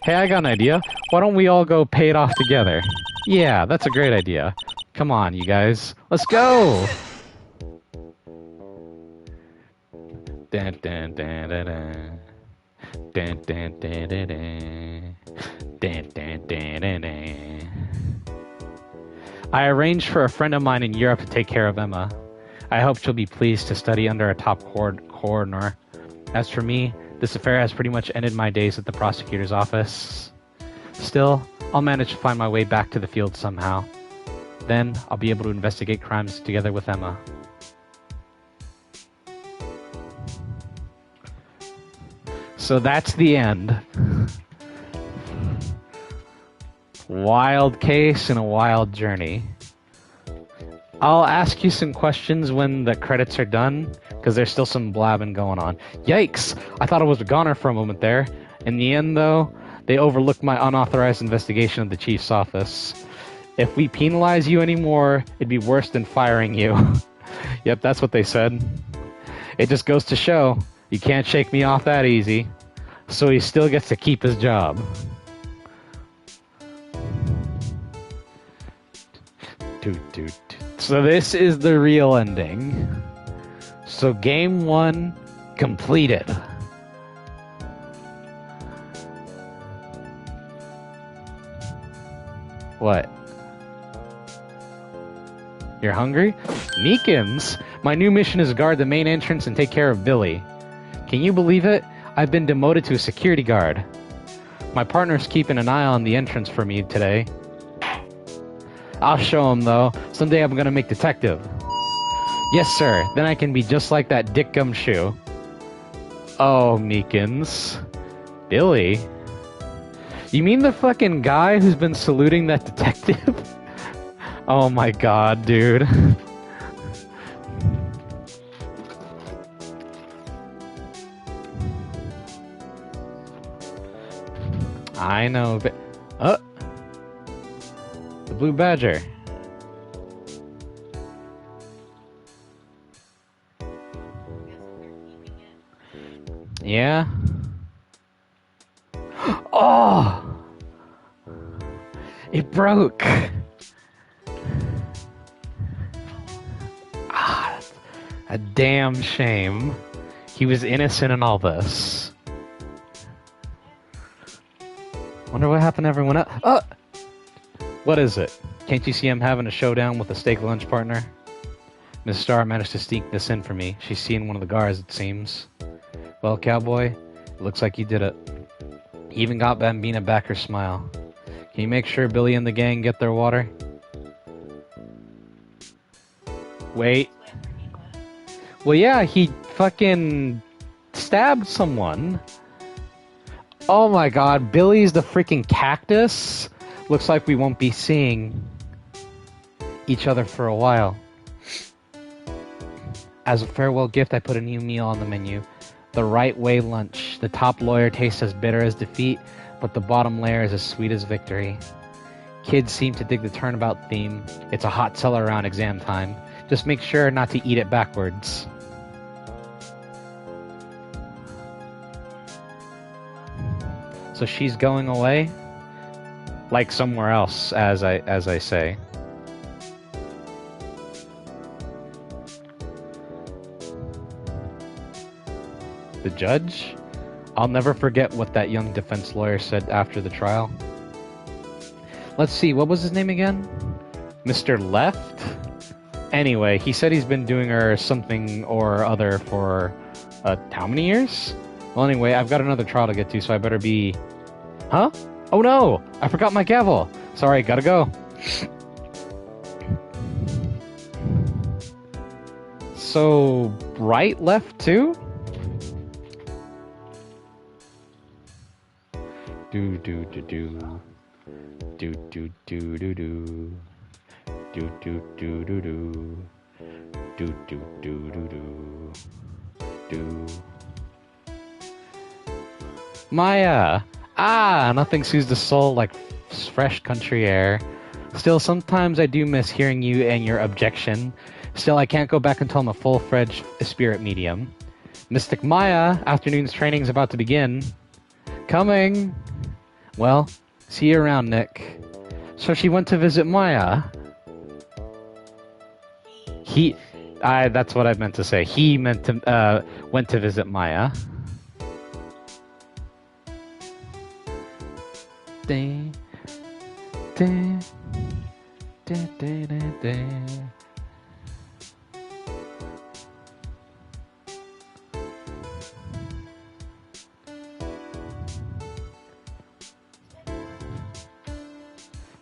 Hey, I got an idea. Why don't we all go pay it off together? Yeah, that's a great idea. Come on, you guys. Let's go! Dun, dun, dun, dun, dun. dun, dun, dun, dun, dun. Dun, dun, dun, dun, dun. I arranged for a friend of mine in Europe to take care of Emma. I hope she'll be pleased to study under a top coroner. As for me, this affair has pretty much ended my days at the prosecutor's office. Still, I'll manage to find my way back to the field somehow. Then, I'll be able to investigate crimes together with Emma. So that's the end. Wild case and a wild journey. I'll ask you some questions when the credits are done, because there's still some blabbing going on. Yikes! I thought I was a goner for a moment there. In the end, though, they overlooked my unauthorized investigation of the chief's office. If we penalize you anymore, it'd be worse than firing you. Yep, that's what they said. It just goes to show, you can't shake me off that easy. So he still gets to keep his job. So this is the real ending. So game 1 completed. What? You're hungry? Meekins! My new mission is to guard the main entrance and take care of Billy. Can you believe it? I've been demoted to a security guard. My partner's keeping an eye on the entrance for me today. I'll show him, though. Someday I'm gonna make detective. Yes, sir. Then I can be just like that Dick Gumshoe. Oh, Meekins. Billy? You mean the fucking guy who's been saluting that detective? Oh my god, dude. I know, but... the blue badger. Yeah? Oh! It broke! Ah, that's a damn shame. He was innocent in all this. Wonder what happened to everyone else. Oh! What is it? Can't you see I'm having a showdown with a steak lunch partner? Miss Starr managed to sneak this in for me. She's seen one of the guards, it seems. Well, cowboy, it looks like you did it. You even got Bambina back her smile. Can you make sure Billy and the gang get their water? Wait. Well, yeah, he fucking stabbed someone. Oh my god, Billy's the freaking cactus? Looks like we won't be seeing each other for a while. As a farewell gift, I put a new meal on the menu. The Right Way lunch. The top layer tastes as bitter as defeat, but the bottom layer is as sweet as victory. Kids seem to dig the turnabout theme. It's a hot seller around exam time. Just make sure not to eat it backwards. So she's going away? Like somewhere else, as I say. The judge? I'll never forget what that young defense lawyer said after the trial. Let's see, what was his name again? Mr. Left? Anyway, he said he's been doing her something or other for, how many years? Well, anyway, I've got another trial to get to, so I better be... Huh? Oh no! I forgot my gavel! Sorry, gotta go. So, Wright left too? Do do do do. Do do do do do. Do do do do do. Do do do do do. Do. Maya! Ah, nothing soothes the soul like fresh country air. Still, sometimes I do miss hearing you and your objection. Still, I can't go back until I'm a full-fledged spirit medium. Mystic Maya, afternoon's training's about to begin. Coming! Well, see you around, Nick. So she went to visit Maya. That's what I meant to say. He went to visit Maya. Ding, ding, ding, ding, ding, ding.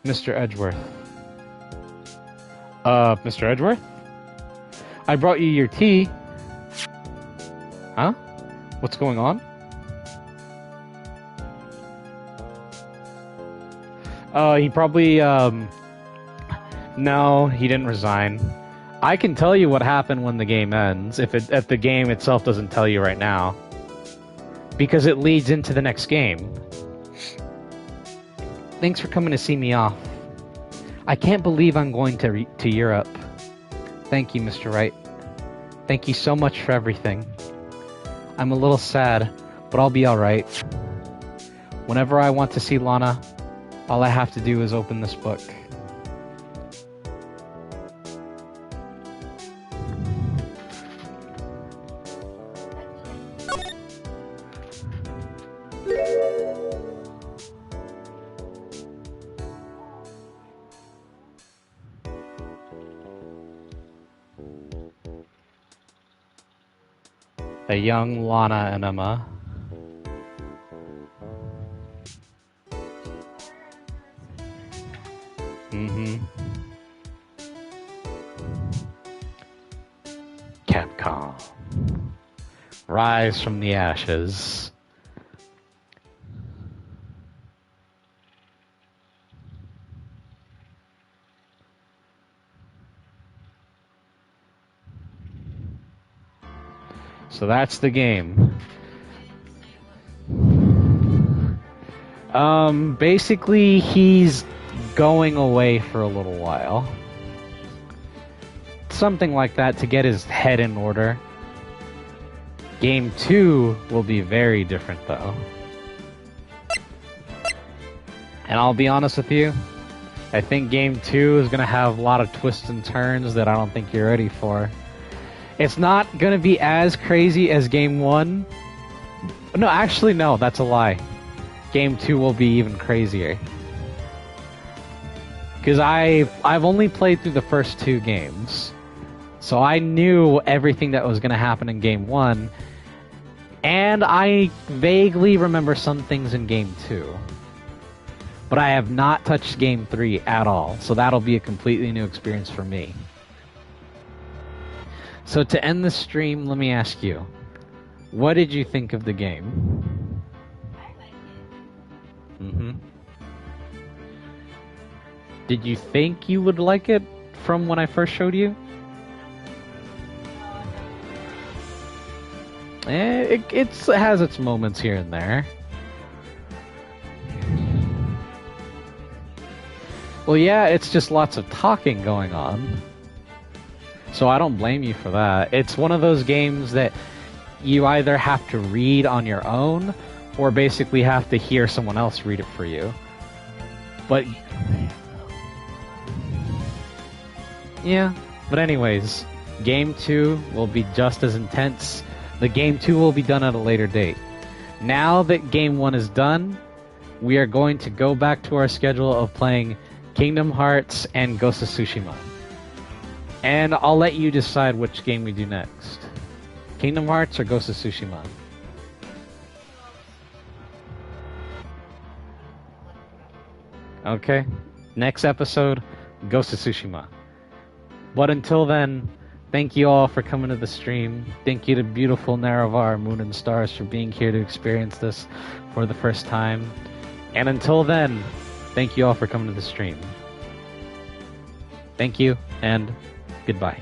Mr. Edgeworth. Mr. Edgeworth? I brought you your tea. Huh? What's going on? He probably, no, he didn't resign. I can tell you what happened when the game ends, if the game itself doesn't tell you right now. Because it leads into the next game. Thanks for coming to see me off. I can't believe I'm going to Europe. Thank you, Mr. Wright. Thank you so much for everything. I'm a little sad, but I'll be alright. Whenever I want to see Lana, all I have to do is open this book. A young Lana and Emma. Capcom. Rise from the ashes. So that's the game. Basically, he's going away for a little while. Something like that to get his head in order. Game 2 will be very different, though. And I'll be honest with you, I think Game 2 is going to have a lot of twists and turns that I don't think you're ready for. It's not going to be as crazy as Game 1. No, actually, no, that's a lie. Game 2 will be even crazier. Because I've only played through the first 2 games. So I knew everything that was going to happen in Game 1. And I vaguely remember some things in Game 2. But I have not touched Game 3 at all. So that'll be a completely new experience for me. So to end the stream, let me ask you, what did you think of the game? Did you think you would like it from when I first showed you? It has its moments here and there. Well, yeah, it's just lots of talking going on. So I don't blame you for that. It's one of those games that you either have to read on your own or basically have to hear someone else read it for you. But yeah, but anyways, Game 2 will be just as intense. The Game 2 will be done at a later date. Now that Game 1 is done, we are going to go back to our schedule of playing Kingdom Hearts and Ghost of Tsushima. And I'll let you decide which game we do next. Kingdom Hearts or Ghost of Tsushima? Okay. Next episode, Ghost of Tsushima. But until then, thank you all for coming to the stream. Thank you to beautiful Naravar, Moon and Stars for being here to experience this for the first time. And until then, thank you all for coming to the stream. Thank you, and goodbye.